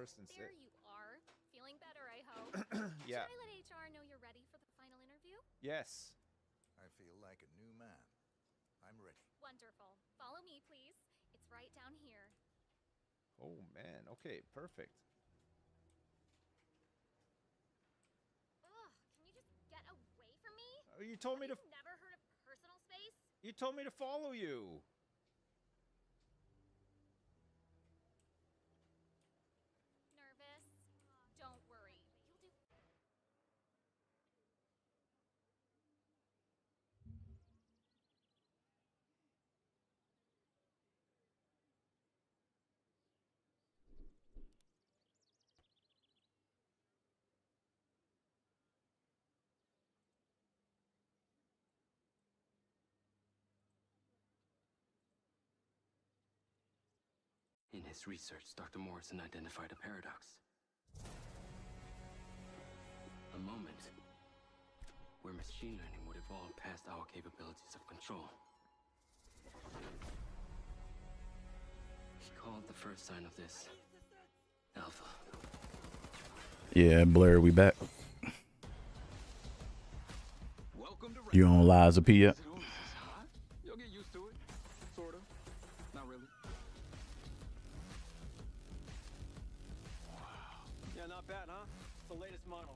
first and There you are. Feeling better, I hope. Yeah. Should I let HR know you're ready for the final interview? Yes. I feel like a new man. I'm ready. Wonderful. Follow me, please. It's right down here. Oh man. Okay. Perfect. Ugh, can you just get away from me? You told me to. Have you never heard of personal space? You told me to follow you. Nervous? Don't worry. You'll do. In his research, Dr. Morrison identified a paradox. A moment where machine learning would evolve past our capabilities of control. He called the first sign of this Alpha. Yeah, Blair, we back. Welcome to You on Lies of P yet? You'll get used to it. Sort of. Not really. Yeah, not bad, huh? It's the latest model.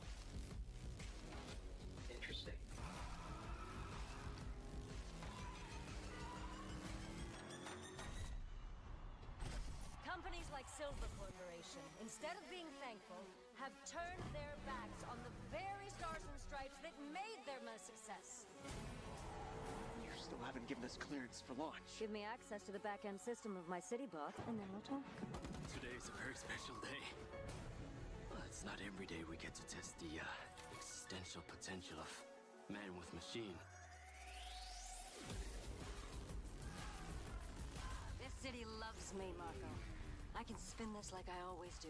Interesting. Companies like Silver Corporation, instead of being thankful, have turned their backs on the very stars and stripes that made their most success. You still haven't given us clearance for launch. Give me access to the back-end system of my city block, and then we'll talk. Today is a very special day. It's not every day we get to test the existential potential of man with machine. This city loves me, Marco. I can spin this like I always do.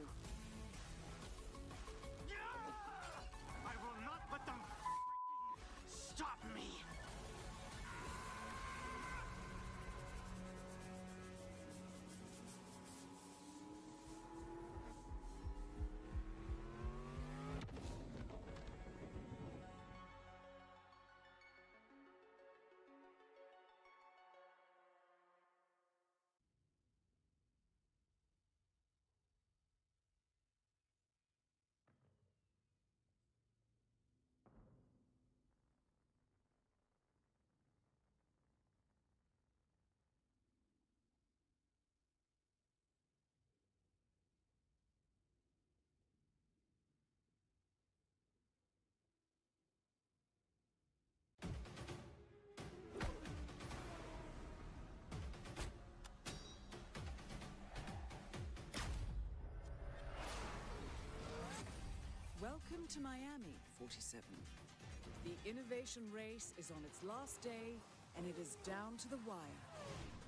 I will not let them stop me. Welcome to Miami, 47. The innovation race is on its last day, and it is down to the wire.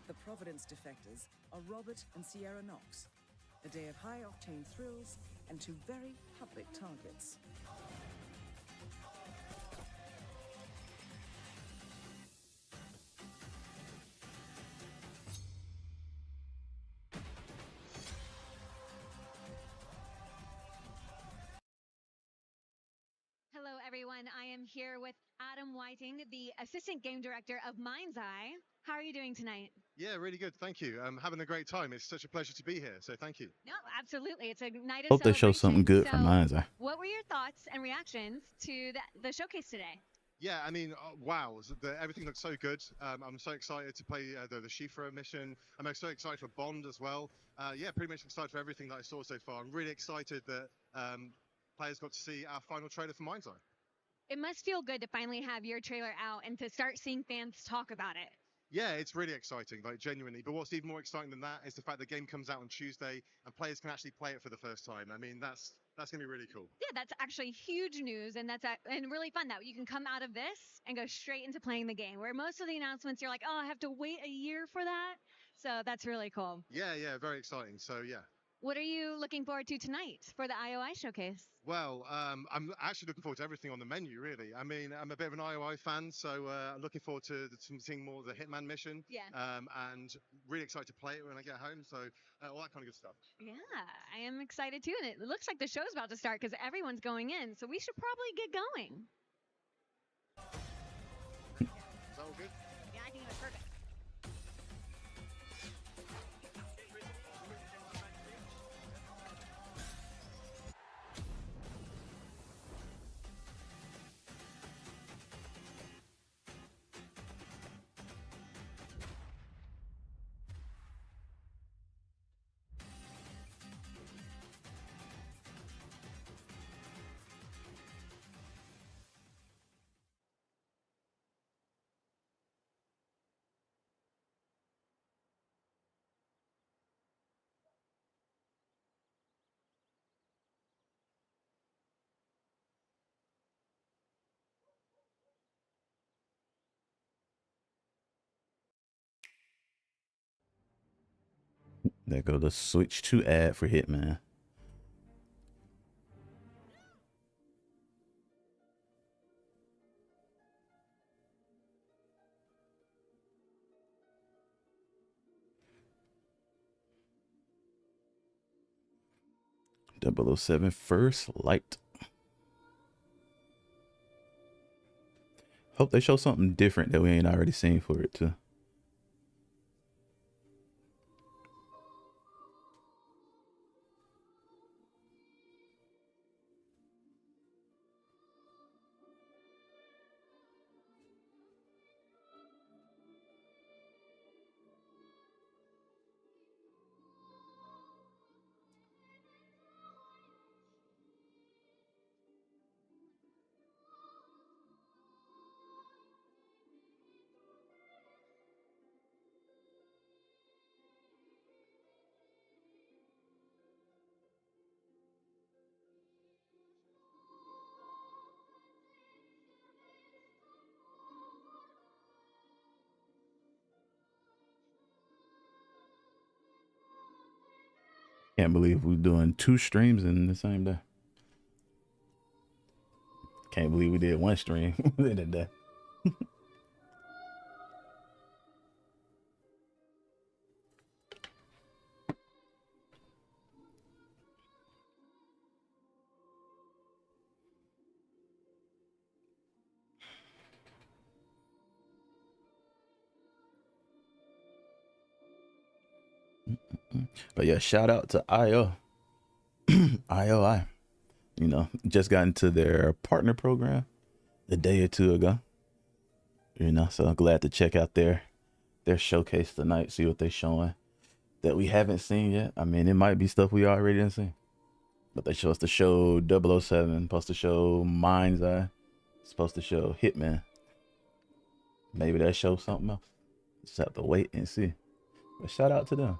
The Providence defectors are Robert and Sierra Knox. A day of high-octane thrills and two very public targets. Hello, everyone. I am here with Adam Whiting, the Assistant Game Director of Mind's Eye. How are you doing tonight? Yeah, really good. Thank you. I'm having a great time. It's such a pleasure to be here. So thank you. No, absolutely. It's a night of Hope they show something celebration. good from Mind's Eye. What were your thoughts and reactions to the showcase today? Yeah, I mean, wow, everything looks so good. I'm so excited to play the Shifra mission. I'm so excited for Bond as well. Yeah, pretty much excited for everything that I saw so far. I'm really excited that players got to see our final trailer for Mind's Eye. It must feel good to finally have your trailer out and to start seeing fans talk about it. Yeah, it's really exciting, like genuinely. But what's even more exciting than that is the fact the game comes out on Tuesday and players can actually play it for the first time. I mean, that's gonna be really cool. Yeah, that's actually huge news, and and really fun that you can come out of this and go straight into playing the game. Where most of the announcements, you're like, oh, I have to wait a year for that. So that's really cool. Yeah, very exciting. So yeah. What are you looking forward to tonight for the IOI showcase? Well, I'm actually looking forward to everything on the menu, really. I mean, I'm a bit of an IOI fan, so I'm looking forward to seeing more of the Hitman mission. Yeah. And really excited to play it when I get home. So all that kind of good stuff. Yeah, I am excited too. And it looks like the show's about to start because everyone's going in. So we should probably get going. Is that all good? Yeah, I think it was perfect. There go the switch to ad for Hitman. .007 First Light. Hope they show something different that we ain't already seen for it too. Can't believe we're doing 2 streams in the same day. Can't believe we did 1 stream in a day. But yeah, shout out to IOI. You know, just got into their partner program a day or 2 ago. You know, so I'm glad to check out their showcase tonight, see what they're showing that we haven't seen yet. I mean, it might be stuff we already didn't see. But they show us to show 007, supposed to show Mind's Eye, supposed to show Hitman. Maybe that shows something else. Just have to wait and see. But shout out to them.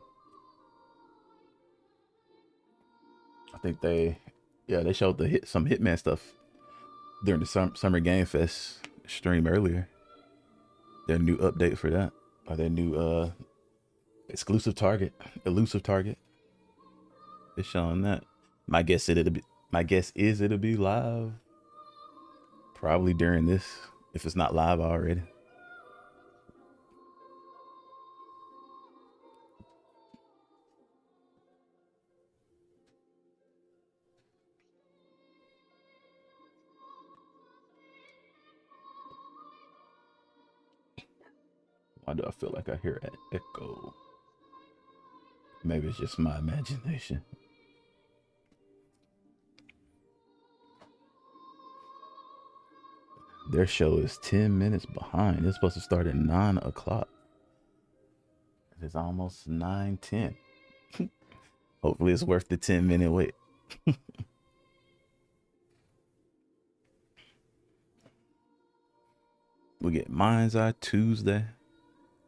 I think they showed some Hitman stuff during the Summer Game Fest stream earlier. Their new update for that, or their new elusive target. They're showing that. My guess is it'll be live probably during this, if it's not live already. Why do I feel like I hear an echo? Maybe it's just my imagination. Their show is 10 minutes behind. It's supposed to start at 9 o'clock. It's almost 9:10. Hopefully it's worth the 10-minute wait. We get Mind's Eye Tuesday.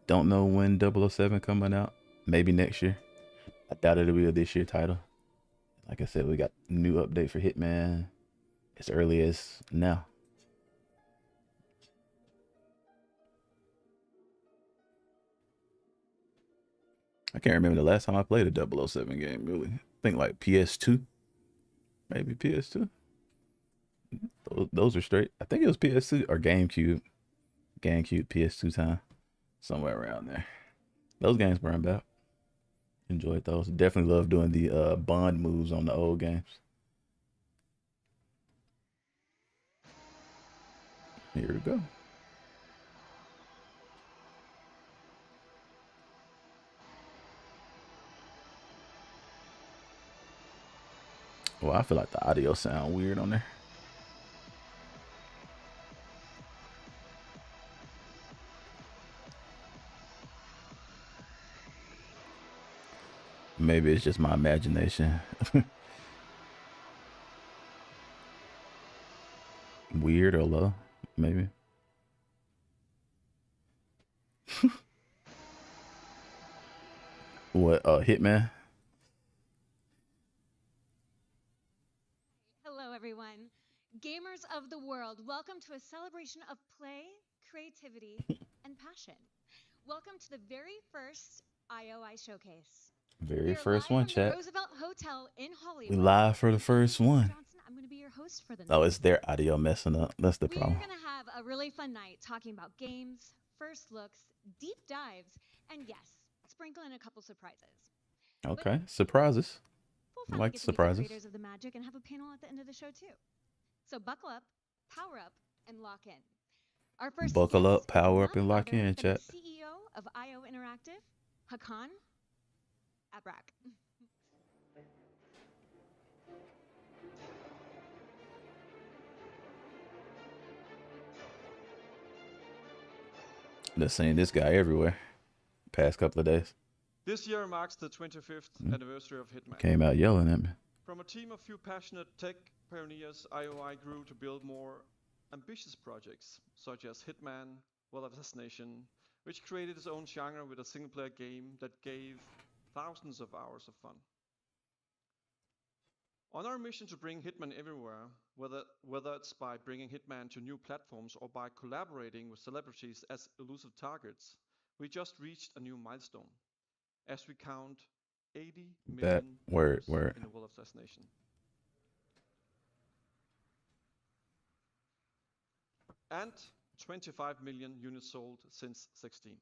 Don't know when 007 coming out. Maybe next year. I doubt it'll be a this year title. Like I said, we got a new update for Hitman as early as now. I can't remember the last time I played a 007 game, really. think like PS2, maybe PS2. Those are straight. I think it was PS2 or GameCube. GameCube, PS2 time, somewhere around there. Those games burned out. Enjoyed those. Definitely love doing the bond moves on the old games. Here we go. Well, I feel like the audio sound weird on there. Maybe it's just my imagination. Weird or low, maybe. What, Hitman? Hello, everyone. Gamers of the world, welcome to a celebration of play, creativity, and passion. Welcome to the very first IOI Showcase. Very first one, chat. Roosevelt Hotel in Hollywood. We live for the first one. Johnson, I'm going to be your host for the night. Oh, it's their audio messing up. That's the problem. We're going to have a really fun night talking about games, first looks, deep dives, and yes, sprinkle in a couple surprises. Okay, surprises. I like get surprises. To meet the creators of the magic and have a panel at the end of the show too. So buckle up, power up, and lock in. Our first Buckle guest up, power up, none and lock other in, than chat. the CEO of IO Interactive, Hakan Abrak. Just seeing this guy everywhere. Past couple of days. This year marks the 25th anniversary of Hitman. Came out yelling at me. From a team of few passionate tech pioneers, IOI grew to build more ambitious projects, such as Hitman, Well Assassination, which created its own genre with a single-player game that gave thousands of hours of fun. On our mission to bring Hitman everywhere, whether it's by bringing Hitman to new platforms or by collaborating with celebrities as elusive targets, we just reached a new milestone, as we count 80 million word in the Well Assassination. And 25 million units sold since 16.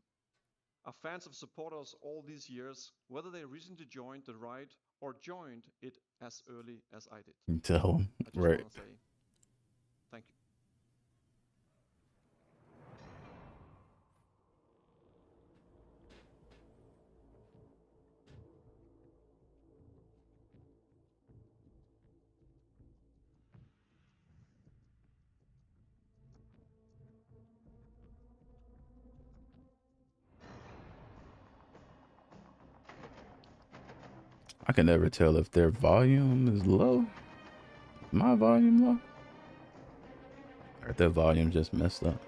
Our fans have supported us all these years, whether they recently joined the ride or joined it as early as I did. You tell them, I just right? want to say thank you. I can never tell if their volume is low. My volume low? Or if their volume just messed up.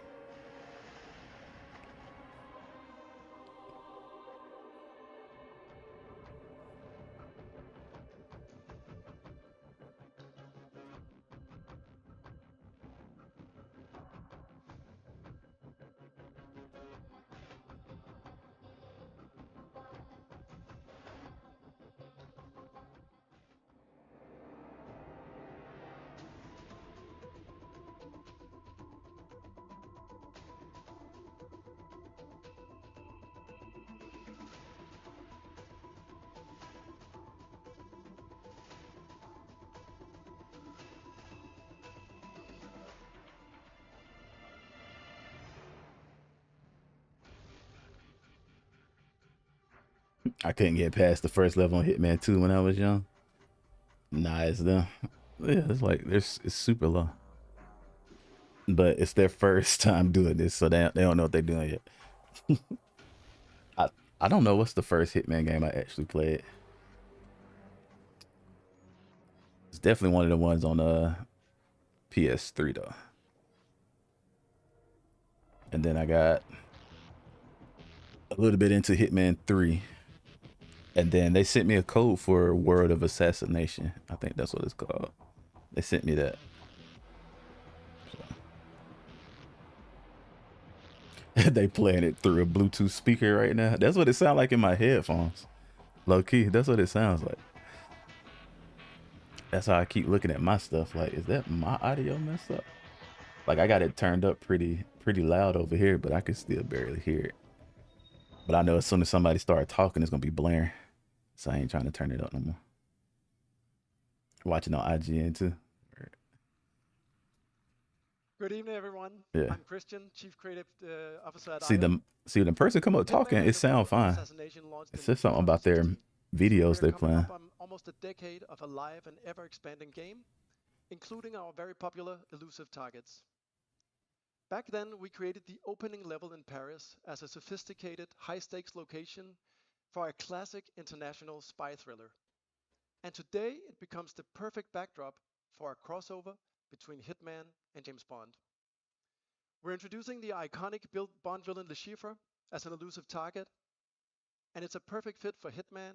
I couldn't get past the first level on Hitman 2 when I was young. Nah, it's them. Yeah, it's like it's super low. But it's their first time doing this, so they don't know what they're doing yet. I don't know what's the first Hitman game I actually played. It's definitely one of the ones on PS3 though. And then I got a little bit into Hitman 3. And then they sent me a code for Word of Assassination. I think that's what it's called. They sent me that. So. They playing it through a Bluetooth speaker right now. That's what it sounds like in my headphones. Low key, that's what it sounds like. That's how I keep looking at my stuff. Like, is that my audio messed up? Like, I got it turned up pretty loud over here, but I can still barely hear it. But I know as soon as somebody starts talking, it's gonna be blaring. So I ain't trying to turn it up no more. Watching on IGN too. Good evening, everyone. Yeah. I'm Christian, Chief Creative Officer at See IO. the person come up talking, it sound fine. It says something about their videos they playing. Almost a decade of a live and ever-expanding game, including our very popular elusive targets. Back then, we created the opening level in Paris as a sophisticated, high-stakes location for a classic international spy thriller. And today, it becomes the perfect backdrop for a crossover between Hitman and James Bond. We're introducing the iconic Bond villain Le Chiffre as an elusive target, and it's a perfect fit for Hitman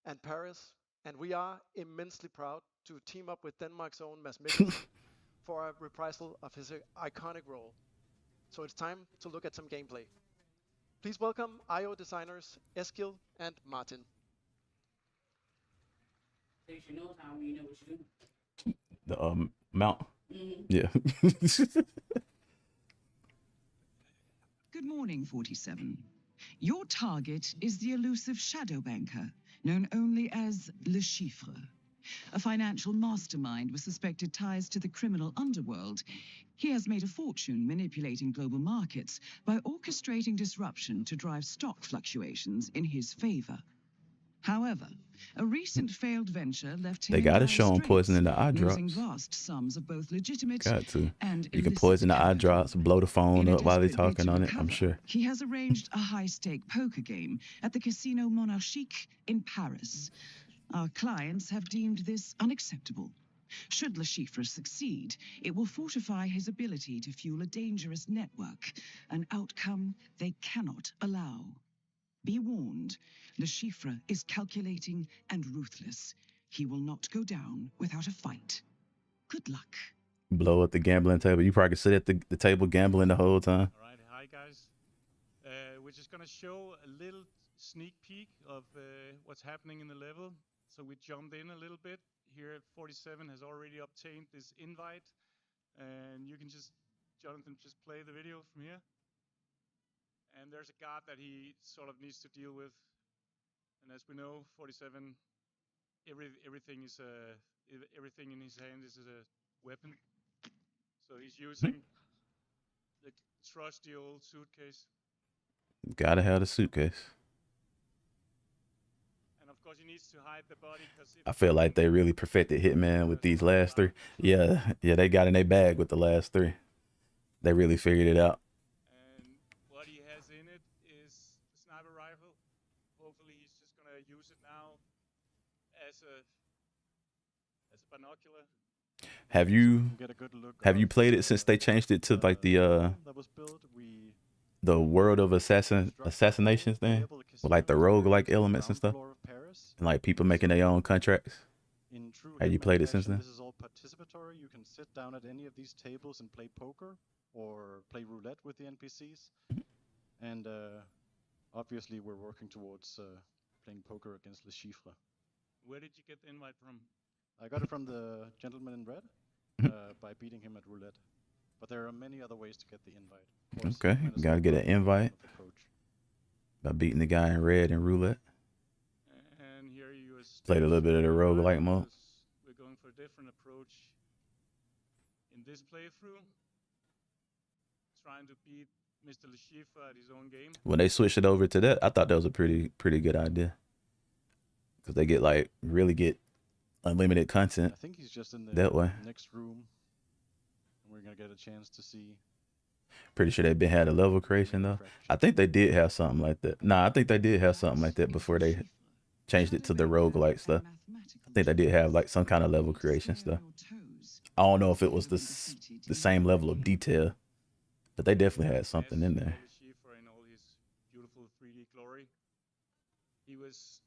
and Paris, and we are immensely proud to team up with Denmark's own Mads Mikkelsen for a reprisal of his iconic role. So it's time to look at some gameplay. Please welcome IO designers Eskil and Martin. The mount. Yeah. Good morning, 47. Your target is the elusive shadow banker, known only as Le Chiffre. A financial mastermind with suspected ties to the criminal underworld, he has made a fortune manipulating global markets by orchestrating disruption to drive stock fluctuations in his favor. However, a recent failed venture left him They gotta show him poisoning the eye drops. losing vast sums of both legitimate Got to. and You can illicit poison the eye capital. drops, blow the phone In a up while they're desperate bid talking to on it, I'm recover, sure. He has arranged a high-stake poker game at the Casino Monarchique in Paris. Our clients have deemed this unacceptable. Should Le Chiffre succeed, it will fortify his ability to fuel a dangerous network, an outcome they cannot allow. Be warned, Le Chiffre is calculating and ruthless. He will not go down without a fight. Good luck. Blow up the gambling table. You probably could sit at the table gambling the whole time. All right, hi guys. We're just gonna show a little sneak peek of what's happening in the level. So we jumped in a little bit. Here 47 has already obtained this invite, and you can Jonathan, just play the video from here. And there's a guard that he sort of needs to deal with. And as we know, 47, everything in his hand is a weapon. So he's using the trusty old suitcase. Gotta have the suitcase. And of course, he needs to hide the body because I feel like they really perfected Hitman with these last three. Yeah, they got in their bag with the last three. They really figured it out. And what he has in it is a sniper rifle. Hopefully, he's just gonna use it now as a binocular. Have you played it since they changed it to like the world of assassinations thing, with like the roguelike elements and stuff, and like people making their own contracts? Have you played it since then? This is all participatory. You can sit down at any of these tables and play poker or play roulette with the NPCs. And obviously, we're working towards playing poker against Le Chiffre. Where did you get the invite from? I got it from the gentleman in red by beating him at roulette. But there are many other ways to get the invite. Okay, gotta get an invite by beating the guy in red in roulette. And here you played a little bit of the roguelike mode. We're going for a different approach in this playthrough, trying to beat Mr. Le Chiffre at his own game. When they switched it over to that, I thought that was a pretty good idea, because they really get unlimited content. I think he's just in the that way. Next room. We're gonna get a chance to see. Pretty sure they had a level creation though. I think they did have something like that. Nah, I think they did have something like that before they changed it to the roguelike stuff. I think they did have like some kind of level creation stuff. I don't know if it was the same level of detail, but they definitely had something in there. In all his beautiful 3D glory, he was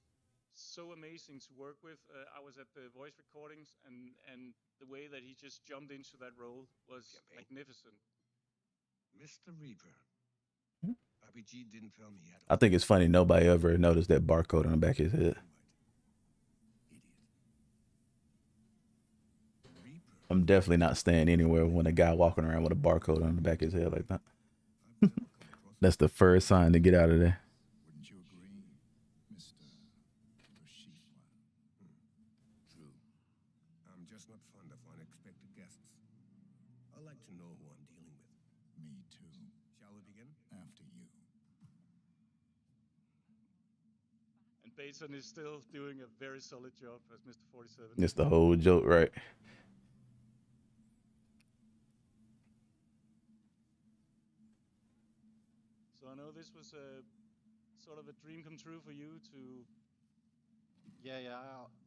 so amazing to work with. I was at the voice recordings, and the way that he just jumped into that role was magnificent. Mr. Reaver, Bobby G didn't tell me yet. I think it's funny nobody ever noticed that barcode on the back of his head. I'm definitely not staying anywhere when a guy walking around with a barcode on the back of his head like that. That's the first sign to get out of there. Wouldn't you agree, Mr. Lashifra? True. I'm just not fond of unexpected guests. I like to know who I'm dealing with. Me too. Shall we begin? After you. And Bateson is still doing a very solid job as Mr. 47. It's the whole joke, right? So I know this was a sort of a dream come true for you to. Yeah,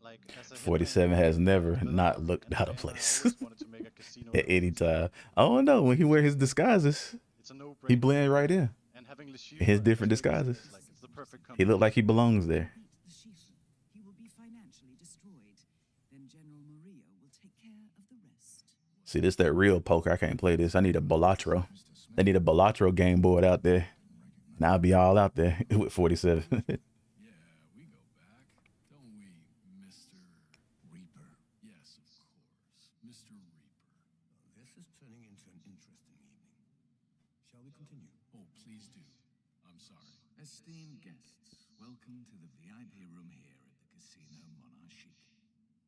like as a 47 has never not looked out of place at any time. I don't know, when he wear his disguises, he blend right in. And having His different disguises. Like it's the perfect He looked like he belongs there. He will be financially destroyed. Then General Murillo will take care of the rest. See, this that real poker. I can't play this. I need a Balatro. They need a Balatro game board out there. And I'll be all out there with 47. This is turning into an interesting evening. Shall we continue? Oh, please do. I'm sorry. Esteemed guests, welcome to the VIP room here at the Casino Monarchique.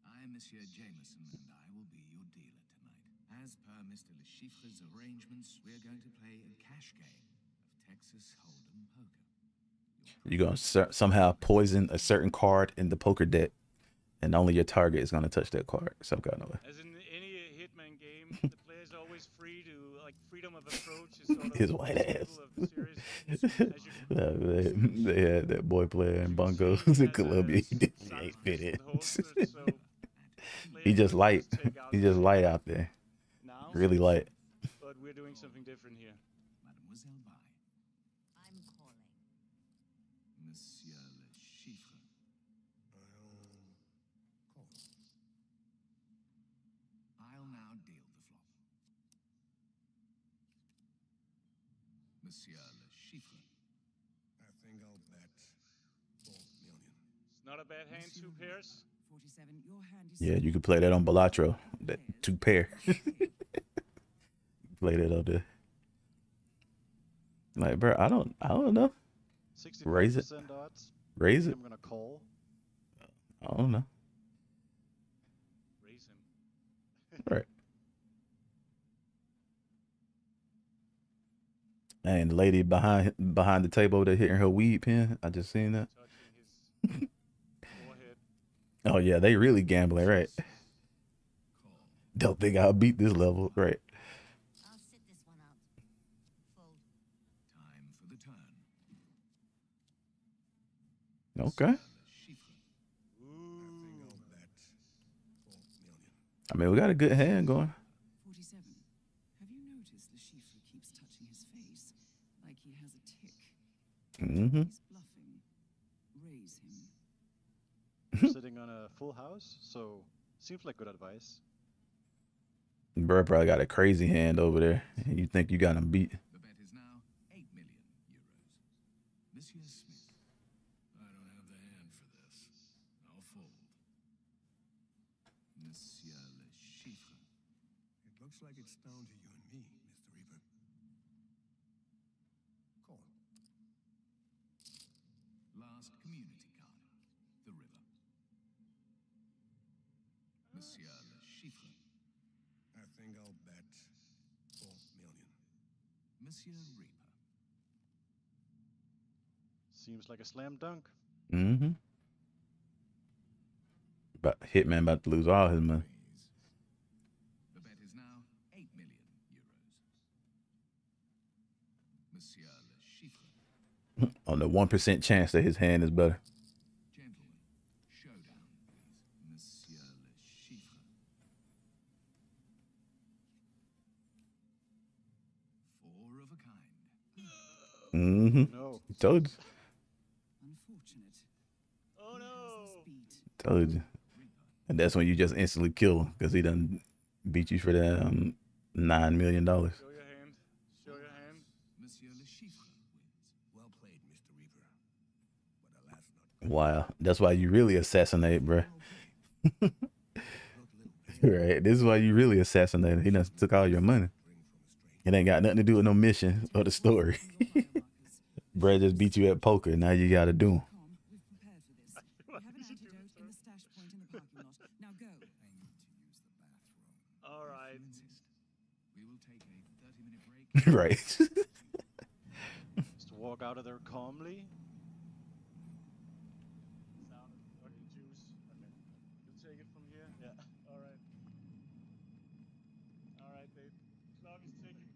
I'm Monsieur Jameson, and I will be your dealer tonight. As per Mr. Lashifra's arrangements, we're going to play a cash game of Texas Hold'em poker. You're going to somehow poison a certain card in the poker deck, and only your target is going to touch that card some kind of way. As in any Hitman game, the player is always free to, like, freedom of approach is sort of His white ass. of the series. They had that boy player in bongos in Colombia. He ain't fit in. He just light. He just light out there. Really light. But we're doing something different here. Mademoiselle Bai. I'm calling. Monsieur Lashifra. I'll now deal the flop. Monsieur Lashifra. I think I'll bet 4 million. It's not a bad hand, 2 pairs. 47, your hand is Yeah, you could play that on Balatro. That 2 pair. Play that up there. Like, bro, I don't know. Raise it. Odds. Raise it. I'm gonna call. I don't know. Raise him. Right. And the lady behind the table that hitting her weed pen. I just seen that. Oh yeah, they really gambling, right? Don't think I'll beat this level, right? I'll sit this one out. Fold. Time for the turn. Okay. I mean, we got a good hand going. 47. Have you noticed Lashifra keeps touching his face like he has a tick? Mm-hmm. He's bluffing. Raise him. Sitting on a full house, so seems like good advice. Bro probably got a crazy hand over there. You think you got him beat. The bet is now 8 million euros. Monsieur Smith. I don't have the hand for this. I'll fold. Monsieur Lashifra. It looks like it's down to you and me, Mr. Reaper. Call. Last community card. The river. Monsieur Lashifra. I think I'll bet 4 million. Monsieur Reaper. Seems like a slam dunk. Mm-hmm. But Hitman about to lose all his money. The bet is now 8 million euros. Monsieur Lashifra. On the 1% chance that his hand is better. Gentlemen, showdown, please. Monsieur Lashifra. 4 of a kind. Mm-hmm. No. Told you. Unfortunate. Oh no. Told you. And that's when you just instantly kill him because he done beat you for that $9 million. Show your hand. Show your hand. Monsieur Lashifra wins. Well played, Mr. Reaper. But alas, not Wow. That's why you really assassinate, bruh. Right. This is why you really assassinated. He done took all your money. It ain't got nothing to do with no mission or the story. Brad just beat you at poker. Now you got to do him. All right. We will take a 30-minute break. Right. Just walk out of there calmly. Sound fucking juice. Okay. You take it from here. Yeah. All right. All right, babe. Clock is ticking.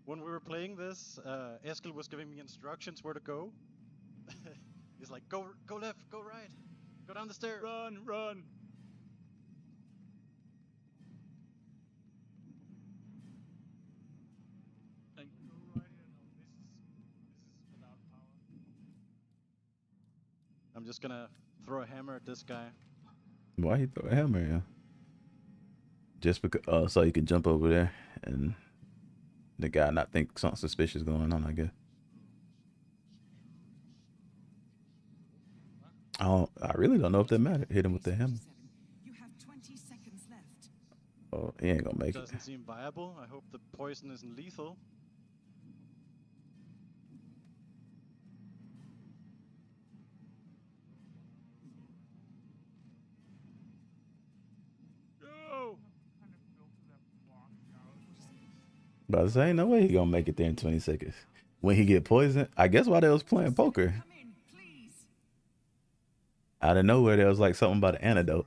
When we were playing this, Eskil was giving me instructions where to go. He's like, go left, go right, go down the stairs. Run, run. And go right here. No, this is without power. I'm just gonna throw a hammer at this guy. Why he throw a hammer in? Just because, so you can jump over there and the guy not think something suspicious going on, I guess. I really don't know if that mattered. Hit him with the hammer. You have 20 seconds left. Oh, he ain't gonna make it. Doesn't seem viable. I hope the poison isn't lethal. Go! But I say, ain't no way he gonna make it there in 20 seconds. When he get poisoned, I guess while they was playing poker. Out of nowhere, there was like something about an antidote.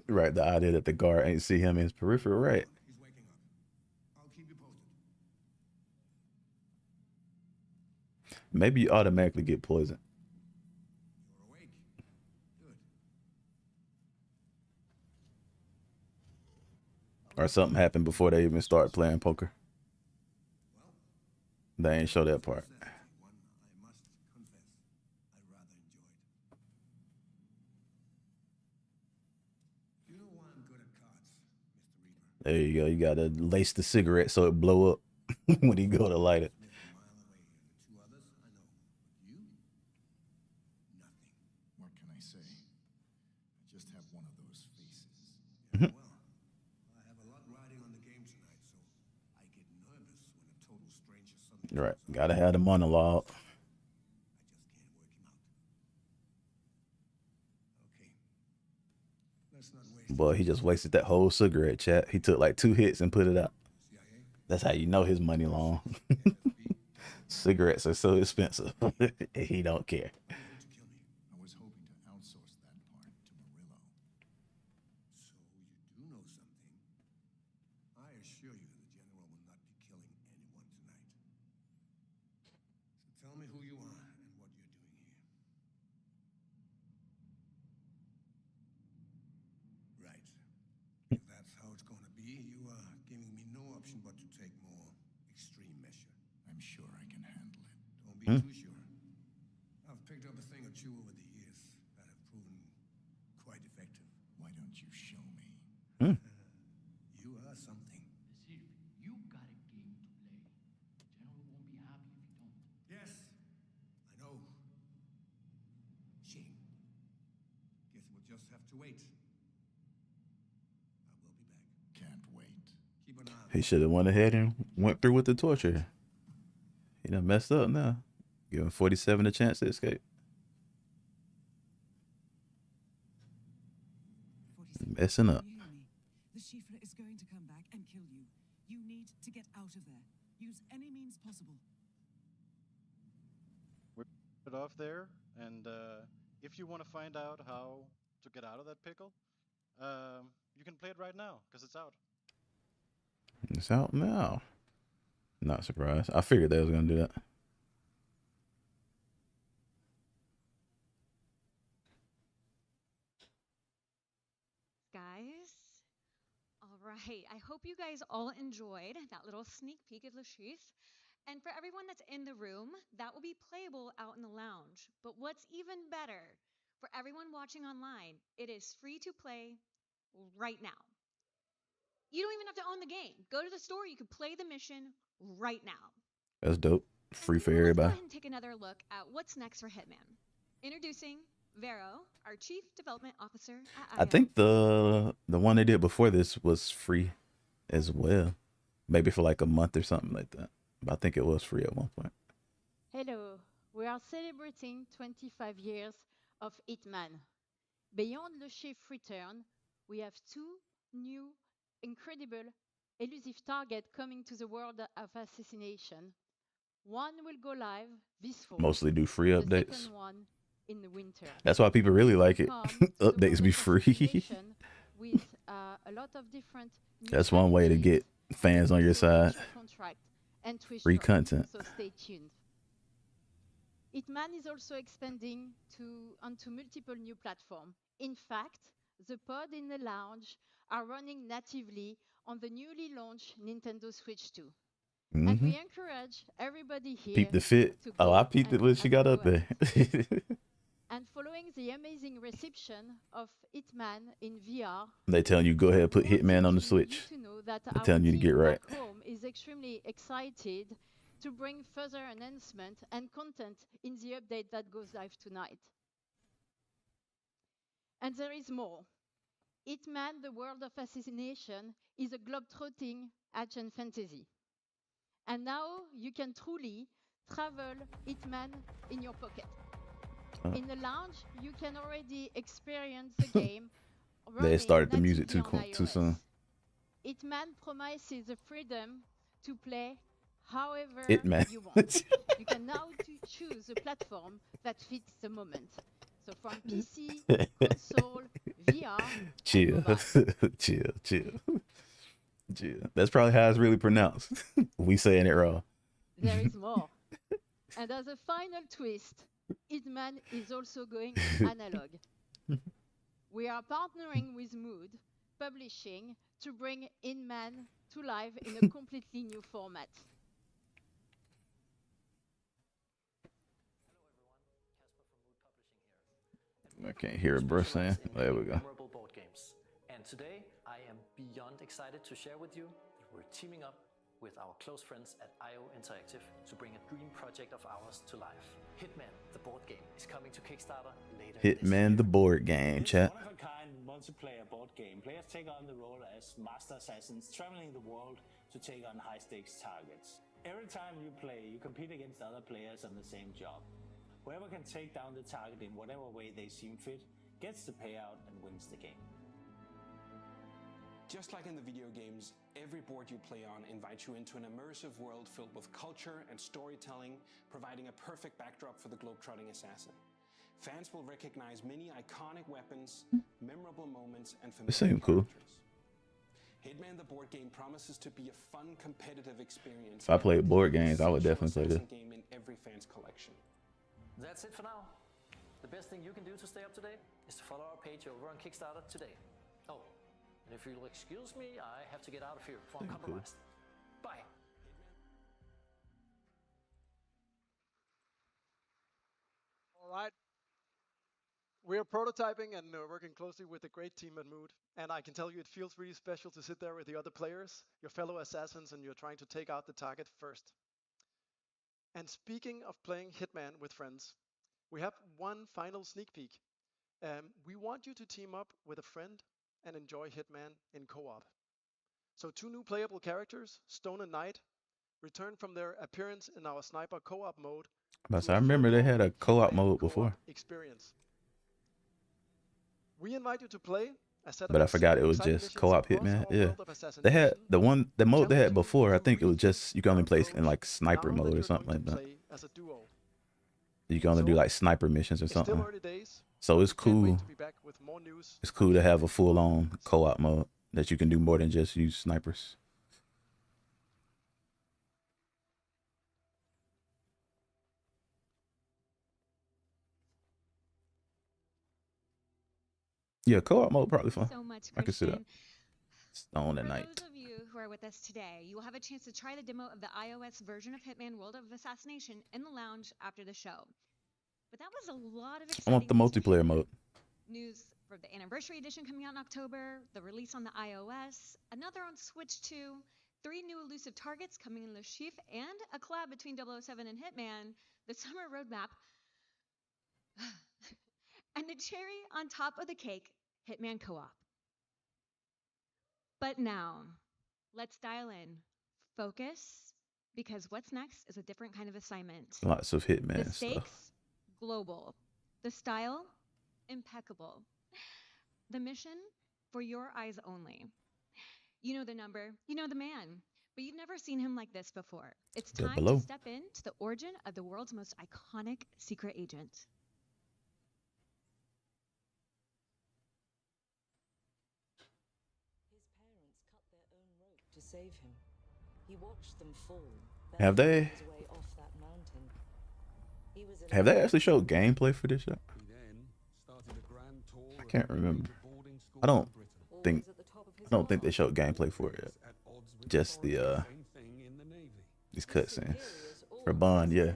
Right, the idea that the guard ain't see him in his peripheral, right? Maybe you automatically get poisoned. Or something happened before they even start playing poker. They ain't show that part. There you go. You gotta lace the cigarette so it blow up when he go to light it. What can I say? I just have one of those faces. Well, I have a lot riding on the game tonight, so I get nervous when a total stranger suddenly. Right. Gotta have the monologue. Boy, he just wasted that whole cigarette, chat. He took like 2 hits and put it out. That's how you know his money long. Cigarettes are so expensive. He don't care. I was hoping to outsource that part to Murillo. So you do know something. I assure you the general will not be killing anyone tonight. So tell me who you are and what you're doing here. Right. If that's how it's going to be, you are giving me no option but to take more extreme measure. I'm sure I can handle it. Don't be too sure. I've picked up a thing or two over the years that have proven quite effective. Why don't you show me? You are something. You got a game to play. General won't be happy if you don't. Yes, I know. Shame. Guess we'll just have to wait. I will be back. Can't wait. Keep an eye. He should have went ahead and went through with the torture. He done messed up now. Giving 47 a chance to escape. Messing up. The Shifra is going to come back and kill you. You need to get out of there. Use any means possible. We're it off there, and if you want to find out how to get out of that pickle, you can play it right now because it's out. It's out now. Not surprised. I figured they was gonna do that. Guys, all right. I hope you guys all enjoyed that little sneak peek of Le Chiffre. And for everyone that's in the room, that will be playable out in the lounge. But what's even better, for everyone watching online, it is free to play right now. You don't even have to own the game. Go to the store. You can play the mission right now. That's dope. Free for Let's go everybody. ahead and take another look at what's next for Hitman. Introducing Vero, our Chief Development Officer at I IO. think the one they did before this was free as well. Maybe for like a month or something like that. But I think it was free at one point. Hello, we are celebrating 25 years of Hitman. Beyond Le Chiffre return, we have two new, incredible, elusive targets coming to the world of assassination. One will go live this fall. Mostly do free the updates. second one in the winter. That's why people really like it. Come to the Updates world be of free. assassination with a lot of different new That's one way to strategies, get fans on your side. contract, and Twitch Free drop, content. so stay tuned. Hitman is also expanding onto multiple new platforms. In fact, the pod in the lounge are running natively on the newly launched Nintendo Switch 2. And we encourage everybody here Peep the fit. to Oh, go I peeped it and when she got up follow there. us. And following the amazing reception of Hitman in VR, They telling you go ahead and put we Hitman on the want Switch. you to know that They're our telling you to team get right. back home is extremely excited to bring further enhancement and content in the update that goes live tonight. And there is more. Hitman, the World of Assassination, is a globe-trotting action fantasy. And now you can truly travel Hitman in your pocket. In the lounge, you can already experience the game. They started the music natively on too iOS. soon. Hitman promises the freedom to play however Hitman. you want. You can now choose a platform that fits the moment. So from PC, console, VR, Chill. Chill. Chill. That's probably how it's really pronounced. We saying it wrong. there is more. And as a final twist, Hitman is also going analog. We are partnering with Mood Publishing to bring Hitman to life in a completely new format. I can't hear it, bro, saying. There we go. Memorable board games. And today, I am beyond excited to share with you that we're teaming up with our close friends at IO Interactive to bring a dream project of ours to life. Hitman, the board game, is coming to Kickstarter later this Hitman the board game, chat. One-of-a-kind multiplayer board game. Players take on the role as master assassins, traveling the world to take on high-stakes targets. Every time you play, you compete against other players on the same job. Whoever can take down the target in whatever way they seem fit gets the payout and wins the game. Just like in the video games, every board you play on invites you into an immersive world filled with culture and storytelling, providing a perfect backdrop for the globetrotting assassin. Fans will recognize many iconic weapons, memorable moments, and It familiar seemed cool. Hitman the board game promises to be a fun, competitive experience. If I played board games, I would definitely play this. Game in every fan's collection. That's it for now. The best thing you can do to stay up to date is to follow our page over on Kickstarter today. Oh, and if you'll excuse me, I have to get out of here before I'm compromised. Bye. All right. We're prototyping and working closely with a great team at Mood. And I can tell you it feels really special to sit there with the other players, your fellow assassins, and you're trying to take out the target first. And speaking of playing Hitman with friends, we have one final sneak peek. We want you to team up with a friend and enjoy Hitman in co-op. So 2 new playable characters, Stone and Knight, return from their appearance in our sniper co-op mode. But I remember they had a co-op mode before, Experience. We invite you to play a set but I of forgot it was exciting just missions co-op across Hitman. our Yeah, world of they had assassination. the mode they had before. I think it was just you can only play in like sniper Now that mode or you're something going like to that. play as a duo. You can only do like sniper missions or It's still something. early days. So it's Can't wait cool. to be back with more news. It's cool to have a full-on co-op mode that you can do more than just use snipers. Yeah, co-op mode probably fun. So much, I can see that. Christian. Stone at For night. those of you who are with us today, you will have a chance to try the demo of the iOS version of Hitman World of Assassination in the lounge after the show. But that was a lot of I want exciting the news for multiplayer Hitman. mode. News for the Anniversary Edition coming out in October, the release on the iOS, another on Switch 2, 3 new elusive targets coming in Le Chiffre, and a collab between 007 and Hitman, the summer roadmap, and the cherry on top of the cake, Hitman Co-op. But now, let's dial in. Focus, because what's next is a different kind of assignment. Lots of Hitman The stakes, stuff. global. The style, impeccable. The mission, for your eyes only. You know the number, you know the man, but you've never seen him like this before. It's time to step into the origin of the world's most iconic secret agent. His parents cut their own rope to save him. He watched them fall. Have they? His way off that mountain. He was Have they actually showed gameplay for this show? I can't remember. I don't think they showed gameplay for it yet. Just the these cutscenes for Bond, yeah.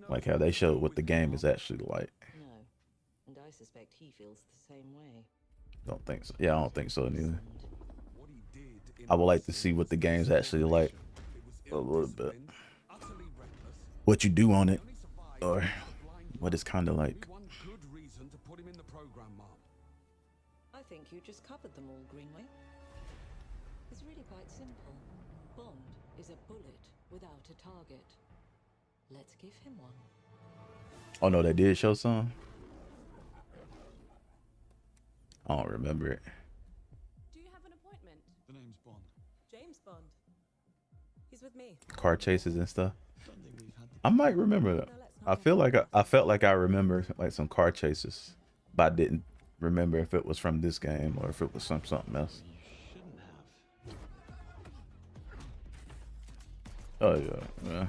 Like how they showed what the game is actually like. No, and I suspect he feels the same way. Don't think so. Yeah, I don't think so neither. I would like to see what the game's actually like a little bit. What you do on it, or what it's kind of like. I think you just covered them all, Greenway. It's really quite simple. Bond is a bullet without a target. Let's give him one. Oh no, they did show some. I don't remember it. Do you have an appointment? The name's Bond. James Bond. He's with me. Car chases and stuff. I might remember that. I feel like I felt like I remember like some car chases, but I didn't remember if it was from this game or if it was from something else. Oh yeah.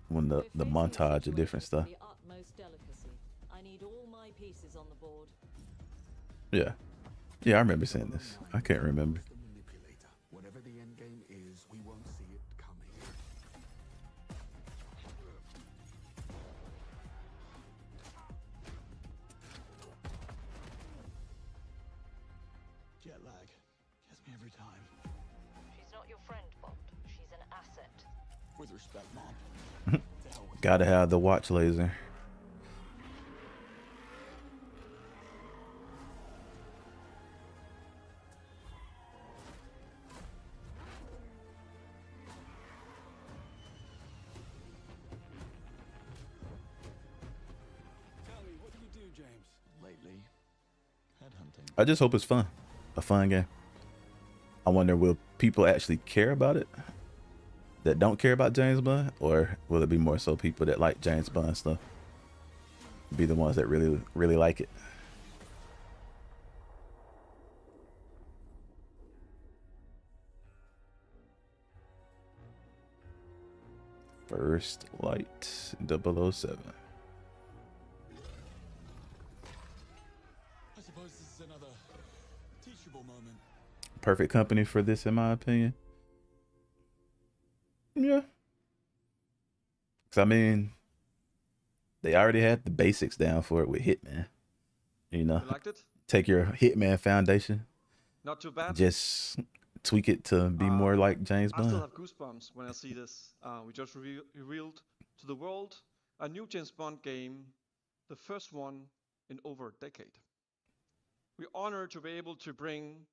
When the montage of different stuff. The utmost delicacy. I need all my pieces on the board. Yeah. Yeah, I remember seeing this. I can't remember. Whatever the end game is, we won't see it coming. Jet lag. Gets me every time. She's not your friend, Bond. She's an asset. With respect, Mom. Gotta have the watch laser. Tell me, what do you do, James? Lately, headhunting. I just hope it's fun. A fun game. I wonder, will people actually care about it that don't care about James Bond, or will it be more so people that like James Bond stuff be the ones that really like it? First Light 007. I suppose this is another teachable moment. Perfect company for this, in my opinion. Yeah. Cause I mean, they already had the basics down for it with Hitman. You know, You liked it? take your Hitman foundation, Not too bad. just tweak it to be more like James I still Bond. have goosebumps when I see this. We just revealed to the world a new James Bond game, the first one in over a decade. We're honored to be able to bring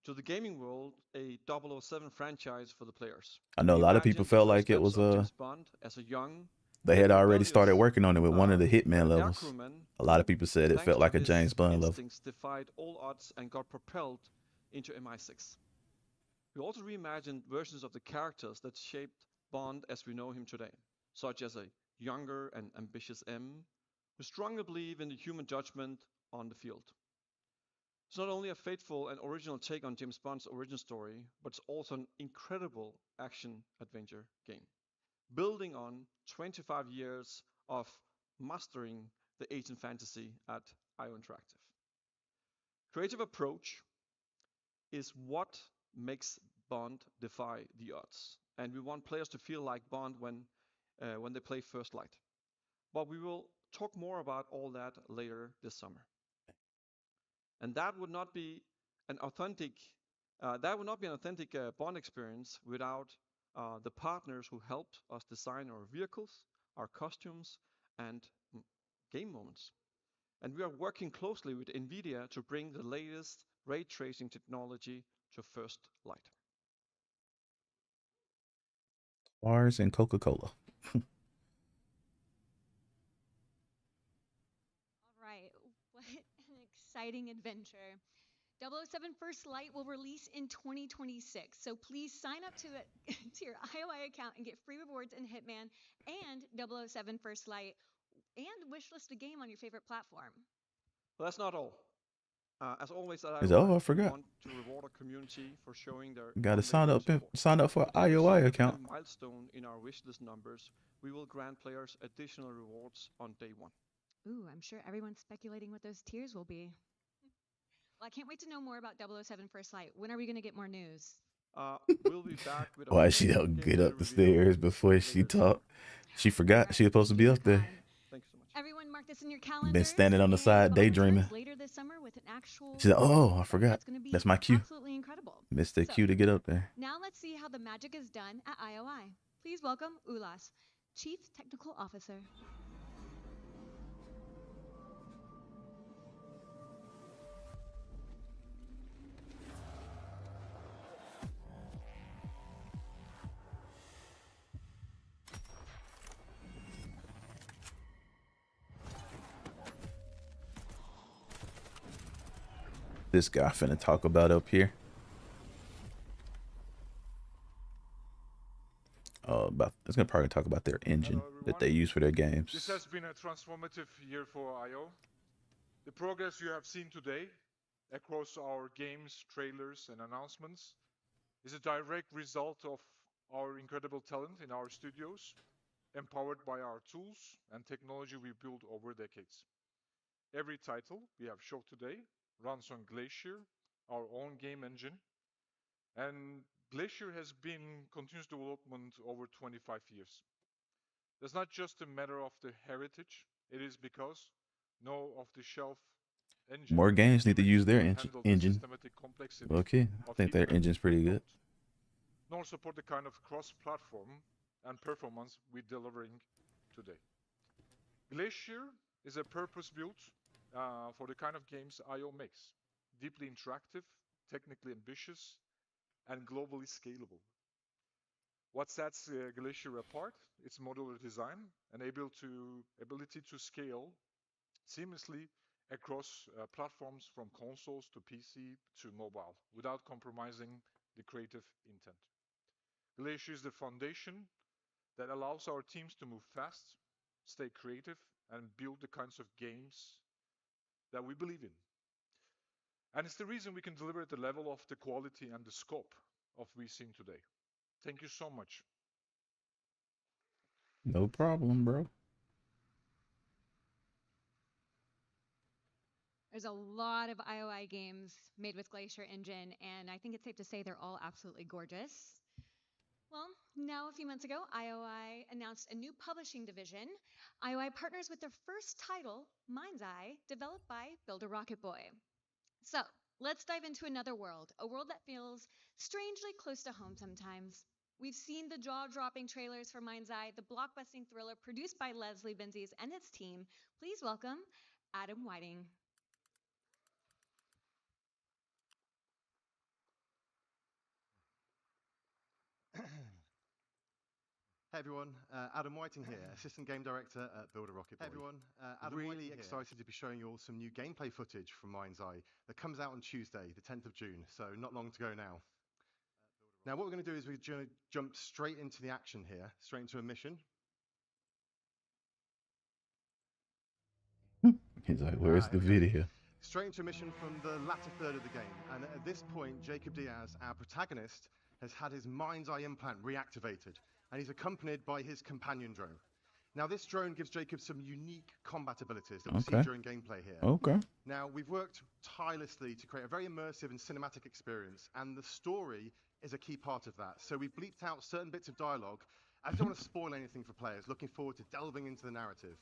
to the gaming world a 007 franchise for the players. I know a lot of people felt like it was James Bond as a young they had already rebellious, started working on it with one of the Hitman levels. aircrewman. A lot of people said it Thanks felt to like a his James Bond level. instincts defied all odds and got propelled into MI6. We also reimagined versions of the characters that shaped Bond as we know him today, such as a younger and ambitious M, who strongly believe in the human judgment on the field. It's not only a faithful and original take on James Bond's origin story, but it's also an incredible action-adventure game, building on 25 years of mastering the agent fantasy at IO Interactive. Creative approach is what makes Bond defy the odds, and we want players to feel like Bond when they play First Light. But we will talk more about all that later this summer. And that would not be an authentic Bond experience without the partners who helped us design our vehicles, our costumes, and game moments. And we are working closely with NVIDIA to bring the latest ray tracing technology to first light. Bars and Coca-Cola. All right, what an exciting adventure. 007 First Light will release in 2026, so please sign up to your IOI account and get free rewards in Hitman and 007 First Light, and wishlist a game on your favorite platform. Well, that's not all. As always, I forgot. want to reward our community for showing their Got to sign up for an IOI account. milestone in our wishlist numbers. We will grant players additional rewards on day 1. Ooh, I'm sure everyone's speculating what those tiers will be. Well, I can't wait to know more about 007 First Light. When are we going to get more news? We'll be back with Why she don't get up the stairs before she talked? She forgot she was supposed to be up there. Thank you so much. Everyone mark this in your calendar. Been standing on the side daydreaming. Later this summer with an actual She's like, oh, I forgot. That's my cue. Absolutely incredible. Missed the cue to get up there. Now let's see how the magic is done at IOI. Please welcome Ulas, Chief Technical Officer. This guy finna talk about up here. It's gonna probably talk about their engine that they use for their games. This has been a transformative year for IO. The progress you have seen today across our games, trailers, and announcements is a direct result of our incredible talent in our studios, empowered by our tools and technology we built over decades. Every title we have showed today runs on Glacier, our own game engine, and Glacier has been continuous development over 25 years. It's not just a matter of the heritage, it is because no off-the-shelf engine. More games need to use their engine. Okay, I think their engine's pretty good. Nor support the kind of cross-platform and performance we're delivering today. Glacier is a purpose-built for the kind of games IO makes. Deeply interactive, technically ambitious, and globally scalable. What sets Glacier apart? Its modular design and ability to scale seamlessly across platforms from consoles to PC to mobile without compromising the creative intent. Glacier is the foundation that allows our teams to move fast, stay creative, and build the kinds of games that we believe in. And it's the reason we can deliver at the level of the quality and the scope of we've seen today. Thank you so much. No problem, bro. There's a lot of IOI games made with Glacier Engine, and I think it's safe to say they're all absolutely gorgeous. Well, now a few months ago, IOI announced a new publishing division. IOI partners with their first title, Mind's Eye, developed by Builder Rocket Boy. So, let's dive into another world, a world that feels strangely close to home sometimes. We've seen the jaw-dropping trailers for Mind's Eye, the blockbusting thriller produced by Leslie Benzies and his team. Please welcome Adam Whiting. Hey everyone, Adam Whiting here, Assistant Game Director at Builder Rocket Boy. Hey everyone, Adam really excited to be showing you all some new gameplay footage from Mind's Eye that comes out on Tuesday, the 10th of June, so not long to go now. Now what we're going to do is we're going to jump straight into the action here, straight into a mission. He's like, where's the video? Straight into a mission from the latter third of the game, and at this point, Jacob Diaz, our protagonist, has had his Mind's Eye implant reactivated, and he's accompanied by his companion drone. Now this drone gives Jacob some unique combat abilities that we'll see during gameplay here. Okay. Now we've worked tirelessly to create a very immersive and cinematic experience, and the story is a key part of that. So we bleeped out certain bits of dialogue. I don't want to spoil anything for players, looking forward to delving into the narrative.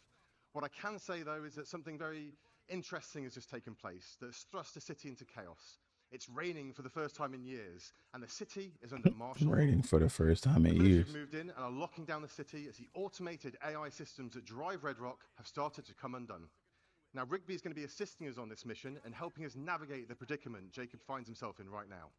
What I can say, though, is that something very interesting has just taken place that's thrust the city into chaos. It's raining for the first time in years, and the city is under martial law. Raining for the first time in The military years. have moved in and are locking down the city as the automated AI systems that drive Red Rock have started to come undone. Now, Rigby is going to be assisting us on this mission and helping us navigate the predicament Jacob finds himself in right now.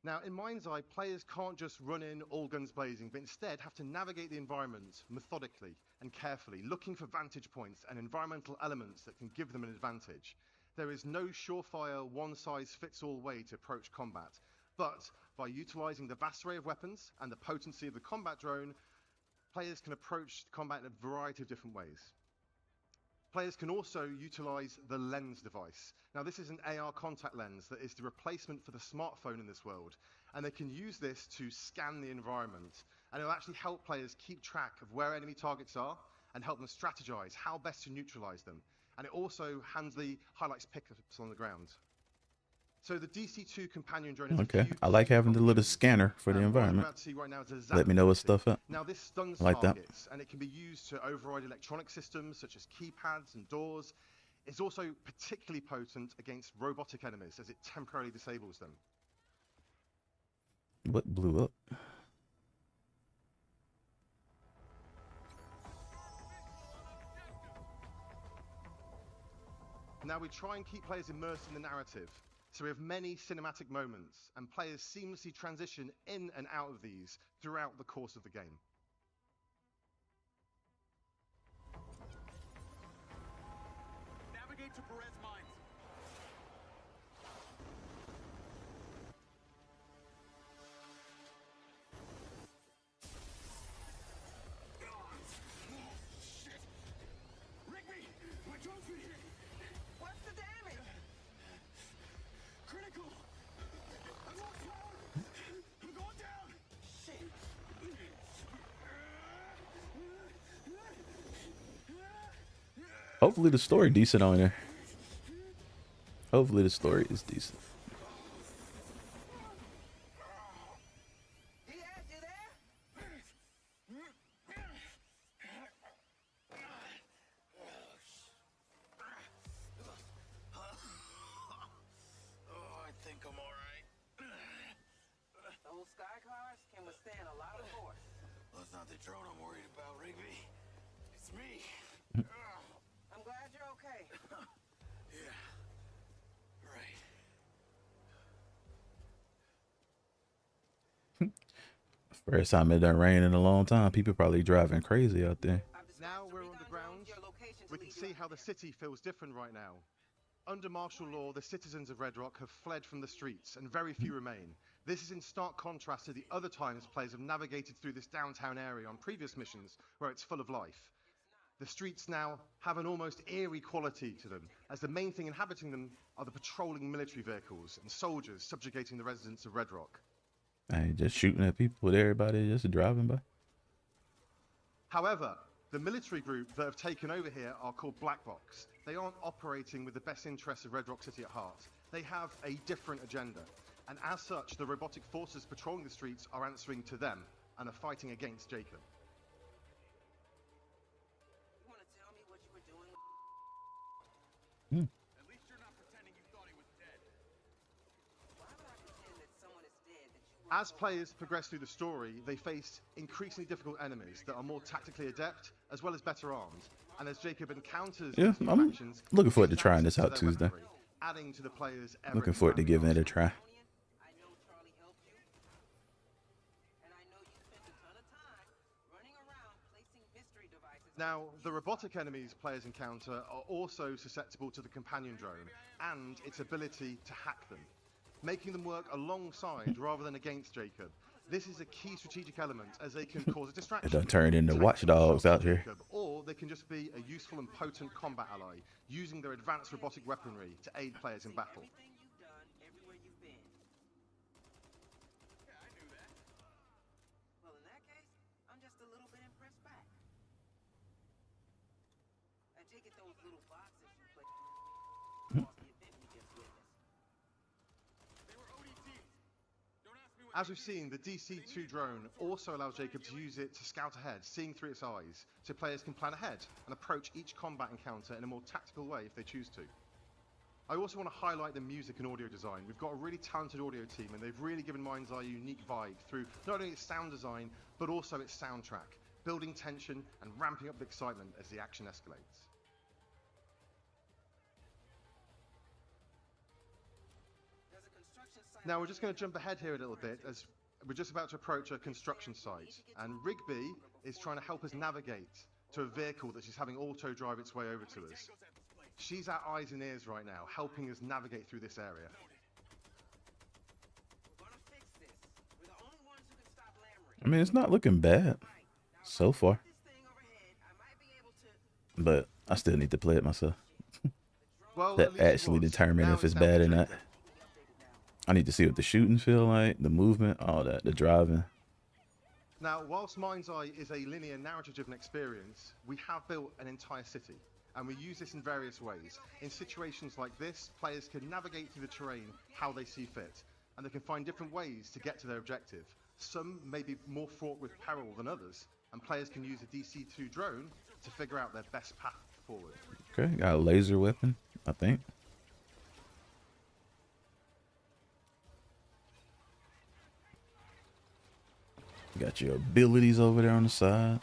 Now, in Mind's Eye, players can't just run in all guns blazing, but instead have to navigate the environment methodically and carefully, looking for vantage points and environmental elements that can give them an advantage. There is no surefire, one-size-fits-all way to approach combat, but by utilizing the vast array of weapons and the potency of the combat drone, players can approach combat in a variety of different ways. Players can also utilize the lens device. Now, this is an AR contact lens that is the replacement for the smartphone in this world, and they can use this to scan the environment, and it'll actually help players keep track of where enemy targets are and help them strategize how best to neutralize them. And it also handily highlights pickups on the ground. So the DC-2 companion drone has Okay, I like having the little scanner for the what I'm environment. about to see right now is a Let me know what's stuff up. Now this stuns I like that. targets, and it can be used to override electronic systems such as keypads and doors. It's also particularly potent against robotic enemies as it temporarily disables them. What blew up? Now we try and keep players immersed in the narrative, so we have many cinematic moments, and players seamlessly transition in and out of these throughout the course of the game. Navigate to Perez Mines. Rigby, my drone's been hit. What's the damage? Critical. I'm on fire. I'm going down. Shit. Hopefully the story decent on there. Hopefully the story is decent. Oh, I think I'm all right. Those sky cars can withstand a lot of force. Well, it's not the drone I'm worried about, Rigby. It's me. I'm glad you're okay. Yeah. Right. First time it done rained in a long time. People probably driving crazy out there. Now we're on the ground. We can see how the city feels different right now. Under martial law, the citizens of Red Rock have fled from the streets, and very few remain. This is in stark contrast to the other times players have navigated through this downtown area on previous missions, where it's full of life. The streets now have an almost eerie quality to them, as the main thing inhabiting them are the patrolling military vehicles and soldiers subjugating the residents of Red Rock. I ain't just shooting at people with everybody just driving by. However, the military group that have taken over here are called Black Box. They aren't operating with the best interests of Red Rock City at heart. They have a different agenda, and as such, the robotic forces patrolling the streets are answering to them and are fighting against Jacob. You want to tell me what you were doing? At least you're not pretending you thought he was dead. Why would I pretend that someone is dead that you As players progress through the story, they face increasingly difficult enemies that are more tactically adept, as well as better armed. And as Jacob encounters Yeah, these new I'm factions, looking forward to he trying gains this out access to their Tuesday. weaponry, adding to the player's Looking forward to giving it a try. Now, the robotic enemies players encounter are also susceptible to the companion drone and its ability to hack them, making them work alongside rather than against Jacob. This is a key strategic element as they can cause a distraction. It done turned into watchdogs out here. Jacob, or they can just be a useful and potent combat ally, using their advanced robotic weaponry to aid players in battle. Well, in that case, I'm just a little bit impressed back. I take it those little boxes you played lost the event we just witnessed. They were OTS. Don't ask me what As we've seen, the DC-2 drone also allows Jacob to use it to scout ahead, seeing through its eyes, so players can plan ahead and approach each combat encounter in a more tactical way if they choose to. I also want to highlight the music and audio design. We've got a really talented audio team, and they've really given Mind's Eye a unique vibe through not only its sound design, but also its soundtrack, building tension and ramping up the excitement as the action escalates. Now we're just going to jump ahead here a little bit as we're just about to approach a construction site, and Rigby is trying to help us navigate to a vehicle that she's having auto drive its way over to us. She's our eyes and ears right now, helping us navigate through this area. I mean, it's not looking bad so far, but I still need to play it myself. Well, That actually determine if it's bad or not. I need to see what the shooting feel like, the movement, all that, the driving. Now, whilst Mind's Eye is a linear narrative-driven experience, we have built an entire city, and we use this in various ways. In situations like this, players can navigate through the terrain how they see fit, and they can find different ways to get to their objective. Some may be more fraught with peril than others, and players can use a DC-2 drone to figure out their best path forward. Okay, got a laser weapon, I think. Got your abilities over there on the side.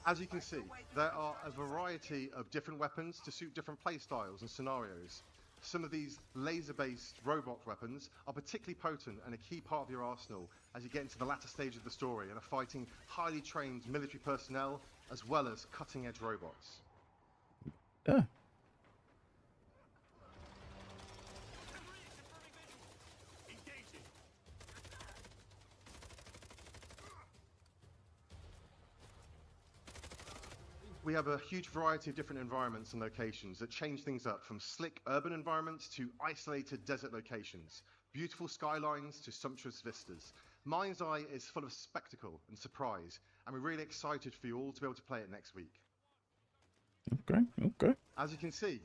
As you can see, there are a variety of different weapons to suit different play styles and scenarios. Some of these laser-based robot weapons are particularly potent and a key part of your arsenal as you get into the latter stage of the story and are fighting highly trained military personnel as well as cutting-edge robots. Yeah. We have a huge variety of different environments and locations that change things up, from slick urban environments to isolated desert locations, beautiful skylines to sumptuous vistas. Mind's Eye is full of spectacle and surprise, and we're really excited for you all to be able to play it next week. Okay. As you can see,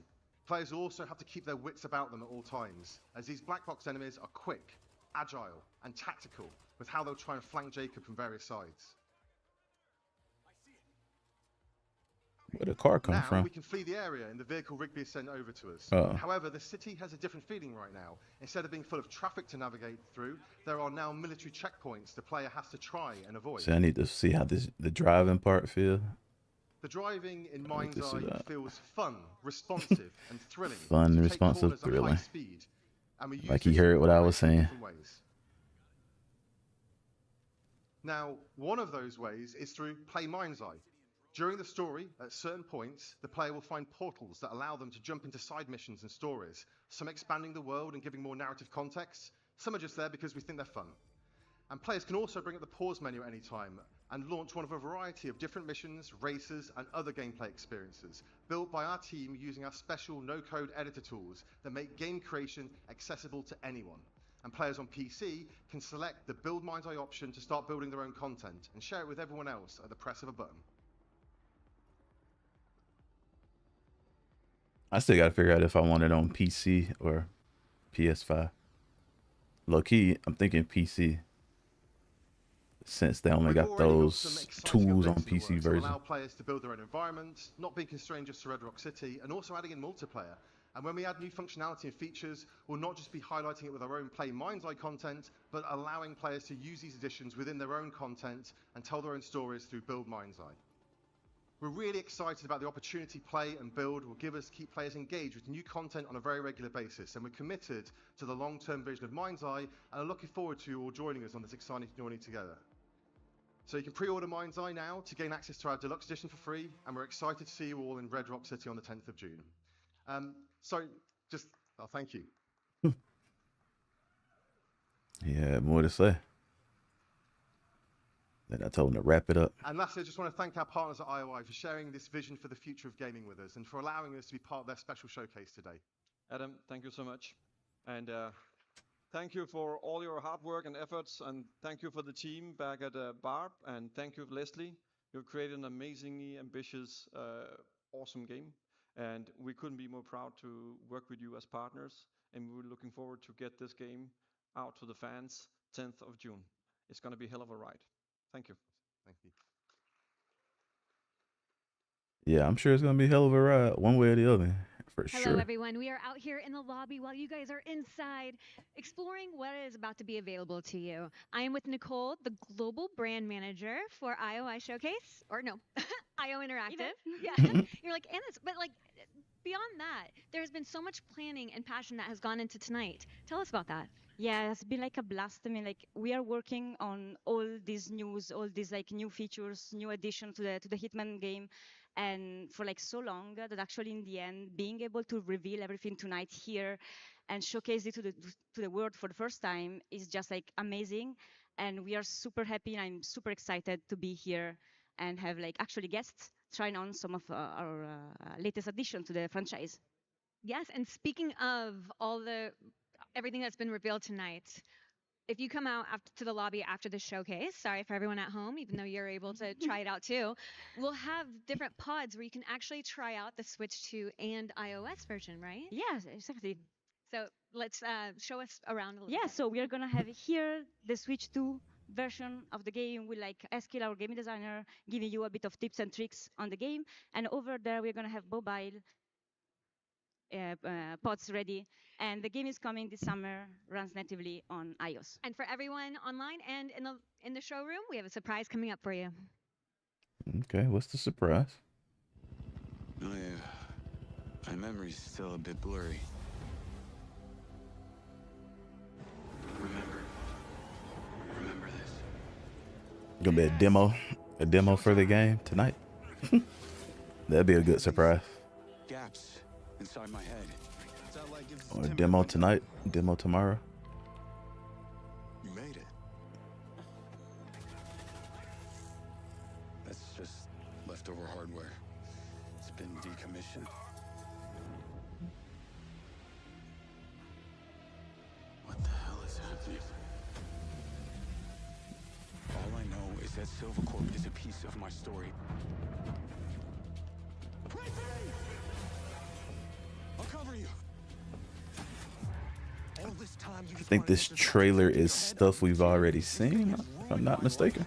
players also have to keep their wits about them at all times, as these black box enemies are quick, agile, and tactical with how they'll try and flank Jacob from various sides. Where'd the car come from? Now we can flee the area in the vehicle Rigby has sent over to us. Oh. However, the city has a different feeling right now. Instead of being full of traffic to navigate through, there are now military checkpoints the player has to try and avoid. See, I need to see how the driving part feel. The driving in Mind's Eye feels fun, responsive, and thrilling. Fun, to take responsive, corners at high thrilling. speed, and we use Like you this in heard what I various was saying. different ways. Now, one of those ways is through Play Mind's Eye. During the story, at certain points, the player will find portals that allow them to jump into side missions and stories, some expanding the world and giving more narrative context, some are just there because we think they're fun. And players can also bring up the pause menu at any time and launch one of a variety of different missions, races, and other gameplay experiences, built by our team using our special no-code editor tools that make game creation accessible to anyone. And players on PC can select the Build Mind's Eye option to start building their own content and share it with everyone else at the press of a button. I still gotta figure out if I want it on PC or PS5. Low key, I'm thinking PC, since they only got those tools on PC version. Allow players to build their own environments, not being constrained just to Red Rock City, and also adding in multiplayer. And when we add new functionality and features, we'll not just be highlighting it with our own Play Mind's Eye content, but allowing players to use these additions within their own content and tell their own stories through Build Mind's Eye. We're really excited about the opportunity Play and Build will give us to keep players engaged with new content on a very regular basis, and we're committed to the long-term vision of Mind's Eye and are looking forward to you all joining us on this exciting journey together. So you can pre-order Mind's Eye now to gain access to our deluxe edition for free, and we're excited to see you all in Red Rock City on the 10th of June. Thank you. Yeah, more to say. Then I told him to wrap it up. And lastly, I just want to thank our partners at IOI for sharing this vision for the future of gaming with us and for allowing us to be part of their special showcase today. Adam, thank you so much. And thank you for all your hard work and efforts, and thank you for the team back at Barb, and thank you, Leslie. You've created an amazingly ambitious, awesome game, and we couldn't be more proud to work with you as partners, and we're looking forward to get this game out to the fans 10th of June. It's going to be a hell of a ride. Thank you. Thank you. Yeah, I'm sure it's gonna be a hell of a ride, one way or the other, for Hello, sure. everyone. We are out here in the lobby while you guys are inside exploring what is about to be available to you. I am with Nicole, the global brand manager for IOI Showcase, or no, IO Interactive. Yeah, you're like, Anna's, but like beyond that, there has been so much planning and passion that has gone into tonight. Tell us about that. Yeah, it's been like a blast. I mean, like we are working on all these news, all these like new features, new addition to the Hitman game, and for like so long that actually in the end, being able to reveal everything tonight here and showcase it to the world for the first time is just like amazing. And we are super happy, and I'm super excited to be here and have like actually guests trying on some of our latest addition to the franchise. Yes, and speaking of everything that's been revealed tonight, if you come out to the lobby after the showcase, sorry for everyone at home, even though you're able to try it out too, we'll have different pods where you can actually try out the Switch 2 and iOS version, right? Yes, exactly. So let's show us around a little Yeah, bit. so we are gonna have here the Switch 2 version of the game with like Eskil, our game designer, giving you a bit of tips and tricks on the game. And over there, we're gonna have mobile pods ready. And the game is coming this summer, runs natively on iOS. And for everyone online and in the showroom, we have a surprise coming up for you. Okay, what's the surprise? Oh yeah, my memory's still a bit blurry. Remember this. Gonna be a demo for the game tonight. That'd be a good surprise. Gaps inside my head. Or a demo tonight, demo tomorrow. You made it. That's just leftover hardware. It's been decommissioned. What the hell is happening? All I know is that Silvercorp is a piece of my story. I'll cover you. All this time I think this trailer is stuff we've already seen, if I'm not mistaken.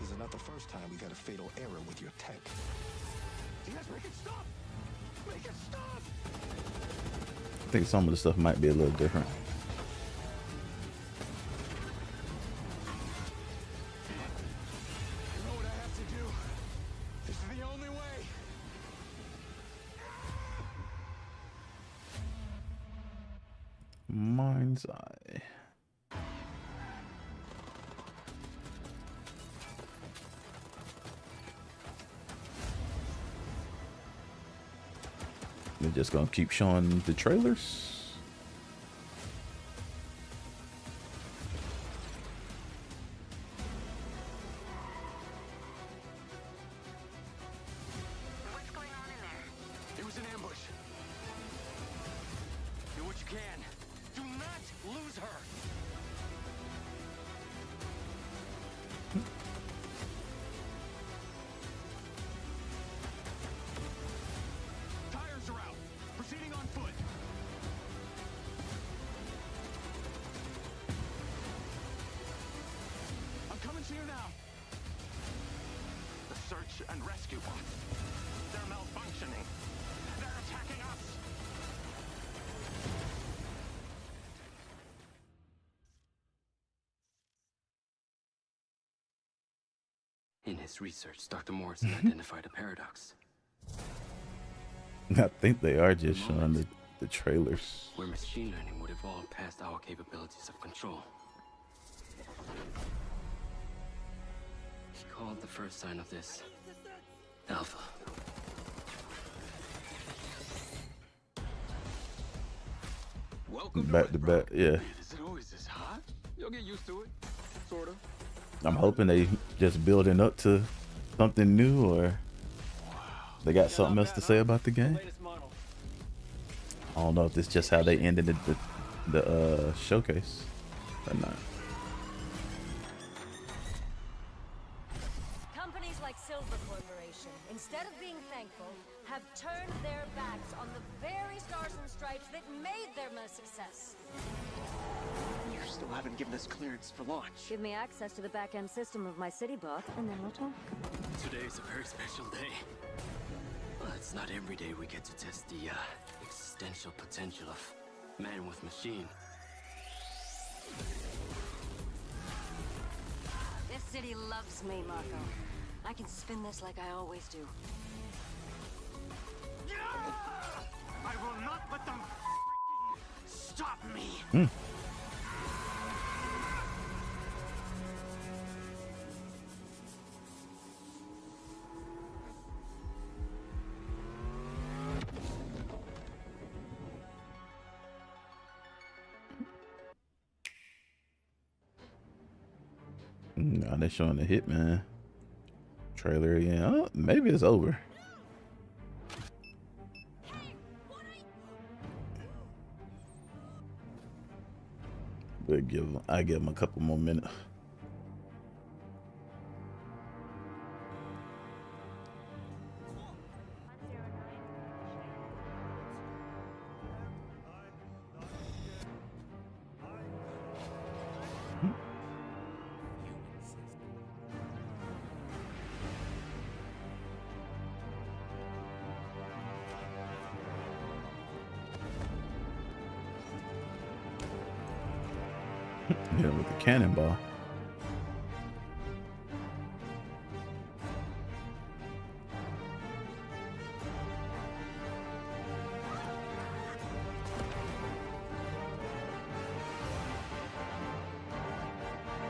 This is not the first time we've had a fatal error with your tech. Yes, make it stop! Make it stop! I think some of the stuff might be a little different. You know what I have to do? This is the only way. Mind's Eye. We're just gonna keep showing the trailers. It was an ambush. Do what you can. Do not lose her. Tires are out. Proceeding on foot. I'm coming to you now. The search and rescue bots. They're malfunctioning. They're attacking us. In his research, Dr. Morrison identified a paradox. I think they are just showing the trailers. Where machine learning would evolve past our capabilities of control. He called the first sign of this Alpha. Welcome Back to back, yeah. Is it always this hot? You'll get used to it. Sort of. I'm hoping they just building up to something new, or they got something else to say about the game. I don't know if this is just how they ended the the showcase or not. Companies like Silver Corporation, instead of being thankful, have turned their backs on the very stars and stripes that made them a success. You still haven't given us clearance for launch. Give me access to the back-end system of my city bot, and then we'll talk. Today is a very special day. Well, it's not every day we get to test the existential potential of man with machine. This city loves me, Marco. I can spin this like I always do. I will not let them stop me. Now they're showing the Hitman trailer again. Oh, maybe it's over. But I give him a couple more minutes. Hit him with the cannonball.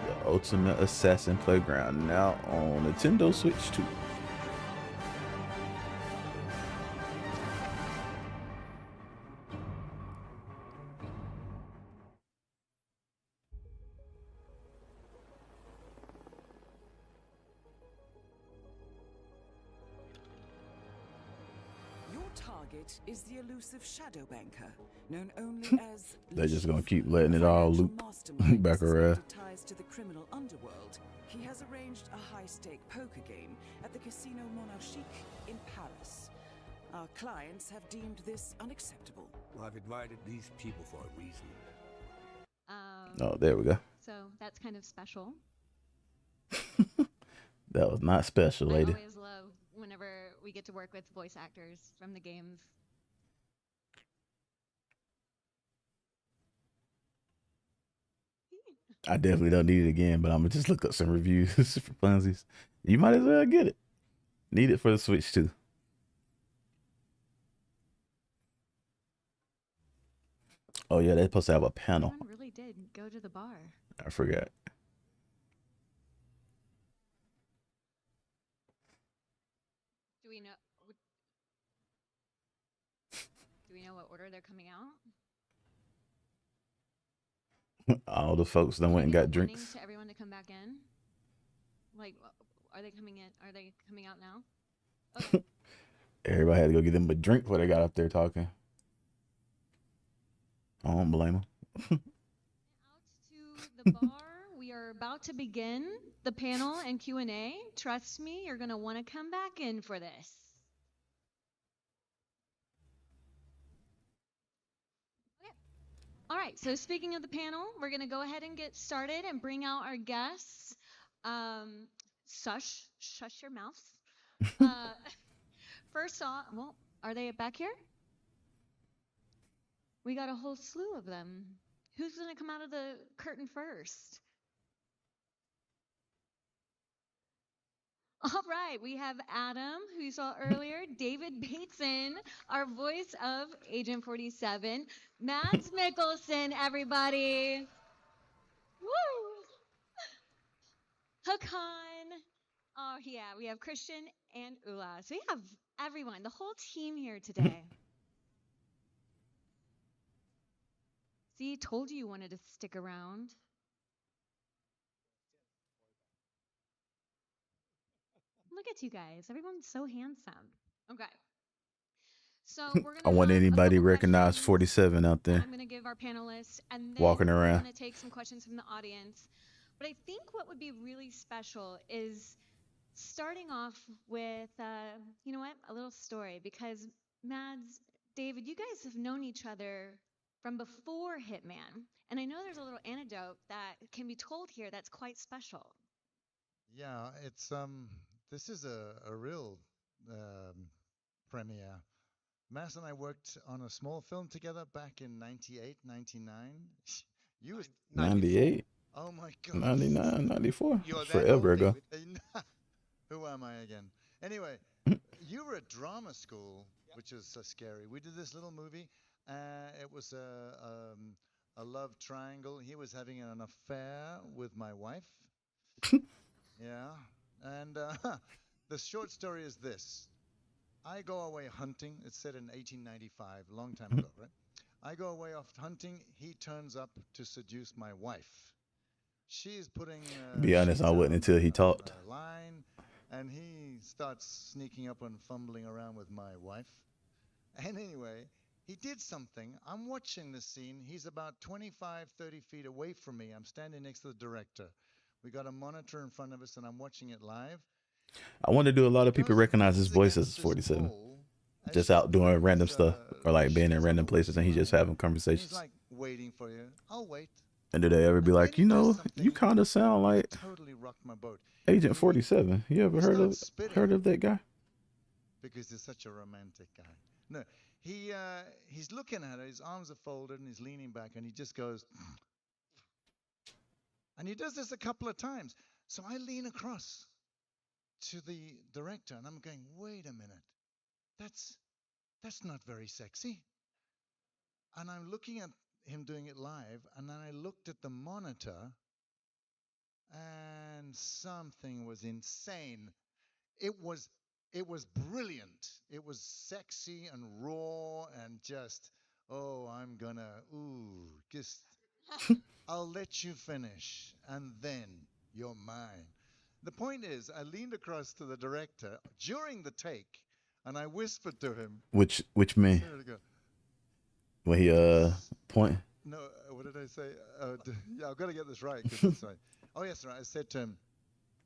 The Ultimate Assassin Playground now on Nintendo Switch 2. Target is the elusive shadow banker, known only as They're just gonna keep letting it all loop back around. ties to the criminal underworld. He has arranged a high-stake poker game at the Casino Monarchique in Paris. Our clients have deemed this unacceptable. Well, I've invited these people for a reason. Oh, there we go. So that's kind of special. That was not special, lady. I always love whenever we get to work with voice actors from the games. I definitely don't need it again, but I'm gonna just look up some reviews for funsies. You might as well get it. Need it for the Switch too. Oh yeah, they're supposed to have a panel. Someone really did go to the bar. I forgot. Do we know? Do we know what order they're coming out? All the folks that went and got Warning drinks. to everyone to come back in. Like, are they coming in? Are they coming out now? Okay. Everybody had to go get them a drink before they got up there talking. I don't blame them. To the bar, we are about to begin the panel and Q&A. Trust me, you're gonna want to come back in for this. All right, so speaking of the panel, we're going to go ahead and get started and bring out our guests. Shush your mouths. First off, well, are they back here? We got a whole slew of them. Who's going to come out of the curtain first? All right, we have Adam, who you saw earlier, David Bateson, our voice of Agent 47, Mads Mikkelsen, everybody. Woo! Hakan. Oh, yeah, we have Christian and Ula. So we have everyone, the whole team here today. See, told you wanted to stick around. Look at you guys. Everyone's so handsome. Okay. So we're I gonna want have a anybody couple recognize questions 47 out that there I'm gonna give our panelists, and then walking we're around. gonna take some questions from the audience. But I think what would be really special is starting off with, you know what, a little story, because Mads, David, you guys have known each other from before Hitman, and I know there's a little anecdote that can be told here that's quite special. Yeah, it's this is a real premiere. Mass and I worked on a small film together back in 98, 99. You was 98, Oh my God. 99, 94. You're That's that forever old, ago. David. Who am I again? Anyway, you were at drama school, which is so scary. We did this little movie. It was a love triangle. He was having an affair with my wife. Yeah. And the short story is this. I go away hunting. It's set in 1895, a long time ago, right? I go away off hunting. He turns up to seduce my wife. She's putting Be honest, sheets I out wouldn't until he talked. on the line, and he starts sneaking up and fumbling around with my wife. And anyway, he did something. I'm watching the scene. He's about 25, 30 feet away from me. I'm standing next to the director. We got a monitor in front of us, and I'm watching it live. I wonder do a lot of people recognize his voice as 47? Just out doing random stuff or like being in random places and he just having He's conversations. like waiting for you. I'll wait. And do they ever be like, you know, you kind of sound like Totally rocked my boat. Agent 47. You ever heard starts of that guy? Because he's such a romantic guy. No, he's looking at it. His arms are folded and he's leaning back, and he just goes, and he does this a couple of times. So I lean across to the director, and I'm going, wait a minute, that's not very sexy. And I'm looking at him doing it live, and then I looked at the monitor, and something was insane. It was brilliant. It was sexy and raw and just, oh, I'll let you finish and then you're mine. The point is, I leaned across to the director during the take and I whispered to him. Which me? There we go. When he point. No, what did I say? Yeah, I've got to get this right. 'Cause that's right. Oh, yes, right. I said to him,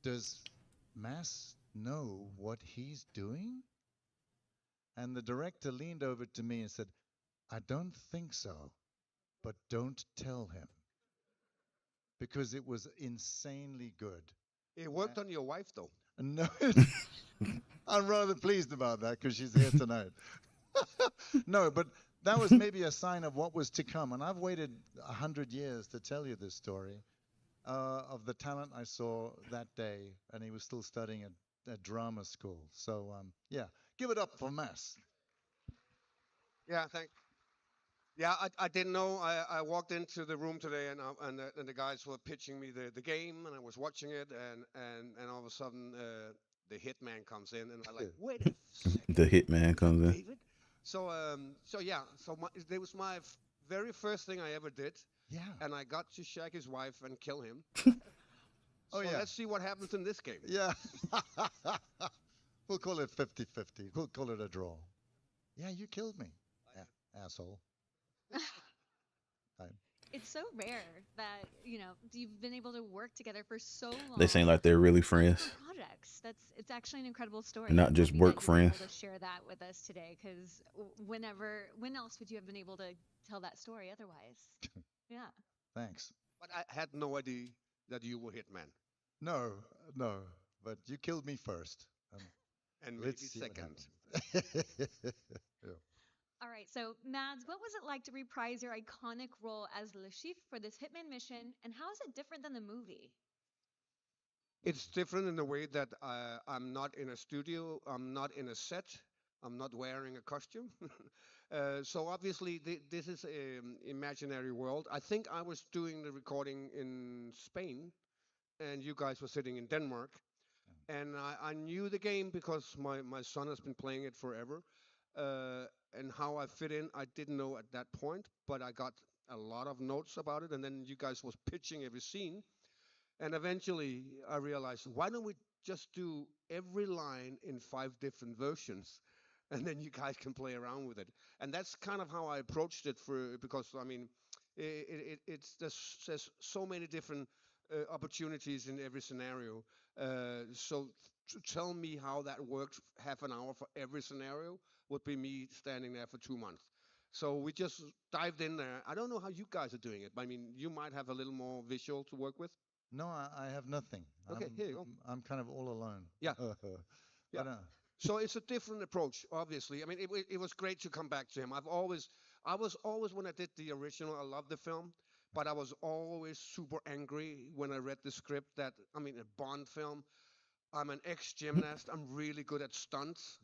does Mass know what he's doing? And the director leaned over to me and said, I don't think so, but don't tell him. Because it was insanely good. It worked on your wife, though. No, I'm rather pleased about that because she's here tonight. No, but that was maybe a sign of what was to come. And I've waited 100 years to tell you this story of the talent I saw that day. And he was still studying at drama school. So, yeah, give it up for Mass. Yeah, thanks. Yeah, I didn't know. I walked into the room today, and the guys were pitching me the game, and I was watching it, and all of a sudden the hitman comes in, and I'm like, wait a second. The hitman comes in. David? So yeah, it was my very first thing I ever did. Yeah. And I got to shag his wife and kill him. Oh, so yeah. let's see what happens in this game. Yeah. We'll call it 50-50. We'll call it a draw. Yeah, you killed me, asshole. It's so rare that, you know, you've been able to work together for so long. They seem like they're really friends. Projects. It's actually an incredible story. Not just Happy work that you were able friends. to share that with us today, because when else would you have been able to tell that story otherwise? Yeah. Thanks. But I had no idea that you were Hitman. No, but you killed me first. And maybe let's see what second. happens. Yeah. All right, so Mads, what was it like to reprise your iconic role as Le Chiffre for this Hitman mission, and how is it different than the movie? It's different in the way that I'm not in a studio, I'm not in a set, I'm not wearing a costume. So obviously this is an imaginary world. I think I was doing the recording in Spain, and you guys were sitting in Denmark. And I knew the game because my son has been playing it forever. And how I fit in, I didn't know at that point, but I got a lot of notes about it, and then you guys was pitching every scene. And eventually I realized, why don't we just do every line in 5 different versions? and then you guys can play around with it. And that's kind of how I approached it because I mean, it's there's so many different opportunities in every scenario. So to tell me how that worked half an hour for every scenario would be me standing there for 2 months. So we just dived in there. I don't know how you guys are doing it, but I mean, you might have a little more visual to work with. No, I have nothing. Okay, here you go. I'm kind of all alone. Yeah. Yeah. So it's a different approach, obviously. I mean, it was great to come back to him. I was always when I did the original, I loved the film, but I was always super angry when I read the script that, I mean, a Bond film, I'm an ex-gymnast, I'm really good at stunts,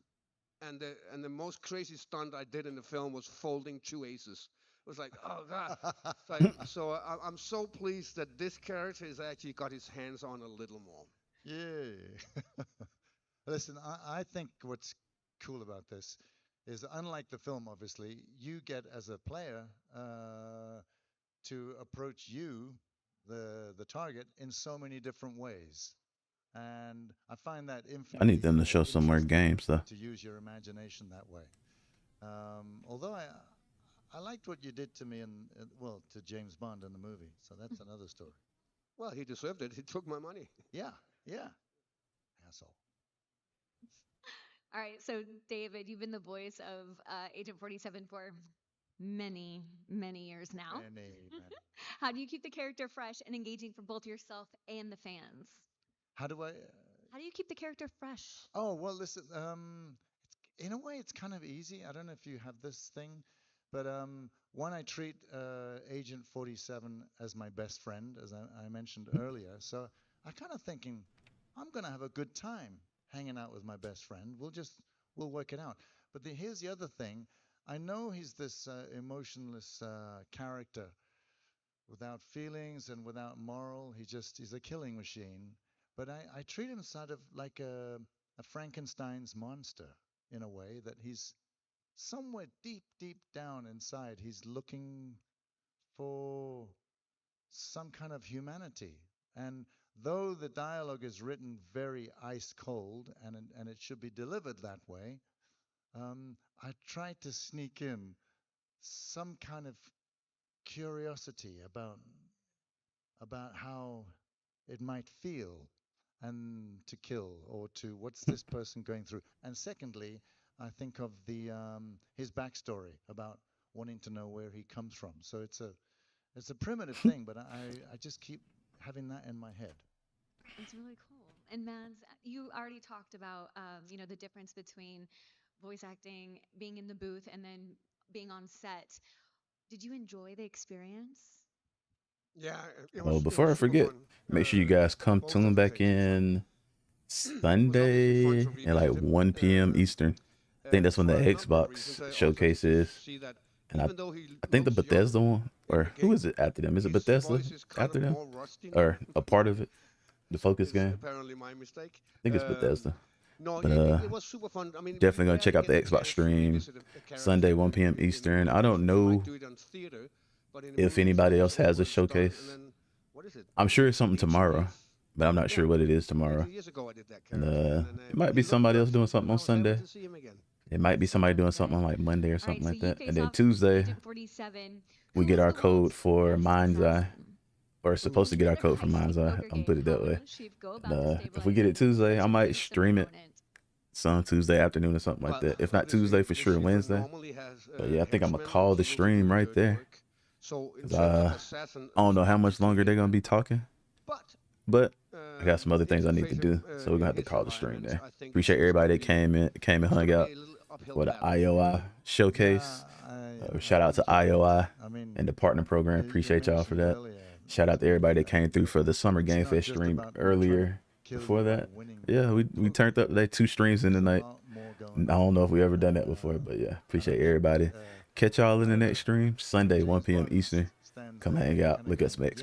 and the most crazy stunt I did in the film was folding 2 aces. It was like, oh God. So I'm so pleased that this character has actually got his hands on a little more. Yeah. Listen, I think what's cool about this is, unlike the film, obviously, you get as a player to approach you, the target, in so many different ways. And I find that infinitely I need them to show some more games, though. to use your imagination that way. Although I liked what you did to me to James Bond in the movie, so that's another story. Well, he deserved it. He took my money. Yeah, asshole. All right, so David, you've been the voice of Agent 47 for many, many years now. Many. How do you keep the character fresh and engaging for both yourself and the fans? How do you keep the character fresh? Oh, well, listen, in a way, it's kind of easy. I don't know if you have this thing, but one, I treat Agent 47 as my best friend, as I mentioned earlier. So I kind of thinking, I'm going to have a good time hanging out with my best friend. We'll work it out. But here's the other thing. I know he's this emotionless character without feelings and without moral. He's a killing machine. But I treat him sort of like a Frankenstein's monster, in a way, that he's somewhere deep, deep down inside. He's looking for some kind of humanity. And though the dialogue is written very ice cold, and it should be delivered that way, I try to sneak in some kind of curiosity about how it might feel and to kill, or to what's this person going through. And secondly, I think of his backstory about wanting to know where he comes from. So it's a primitive thing, but I just keep having that in my head. It's really cool. And Mads, you already talked about the difference between voice acting, being in the booth, and then being on set. Did you enjoy the experience? Yeah. Well, before I forget, make sure you guys come tune back in Sunday at like 1 p.m. Eastern. I think that's when the Xbox showcase is. And I think the Bethesda one, or who is it after them? Is it Bethesda after them? Or a part of it? The Focus game? Apparently my mistake. I think it's Bethesda. No, but, it was super fun. I mean, definitely gonna check out the Xbox stream Sunday 1 p.m. Eastern. I don't know if anybody else has a showcase. I'm sure it's something tomorrow, but I'm not sure what it is tomorrow. And it might be somebody else doing something on Sunday. It might be somebody doing something on like Monday or something like that. And then Tuesday, we get our code for Mind's Eye. Or supposed to get our code from Mind's Eye. I'm put it that way. If we get it Tuesday, I might stream it some Tuesday afternoon or something like that. If not Tuesday, for sure Wednesday. But yeah, I think I'm gonna call the stream right there. I don't know how much longer they're gonna be talking, but I got some other things I need to do, so we're gonna have to call the stream there. Appreciate everybody that came and hung out for the IOI showcase. Shout out to IOI and the partner program. Appreciate y'all for that. Shout out to everybody that came through for the Summer Game Fest stream earlier. Before that, yeah, we turned up today, 2 streams in the night. I don't know if we ever done that before, but yeah, appreciate everybody. Catch y'all in the next stream Sunday 1 p.m. Eastern. Come hang out, look at some Xbox.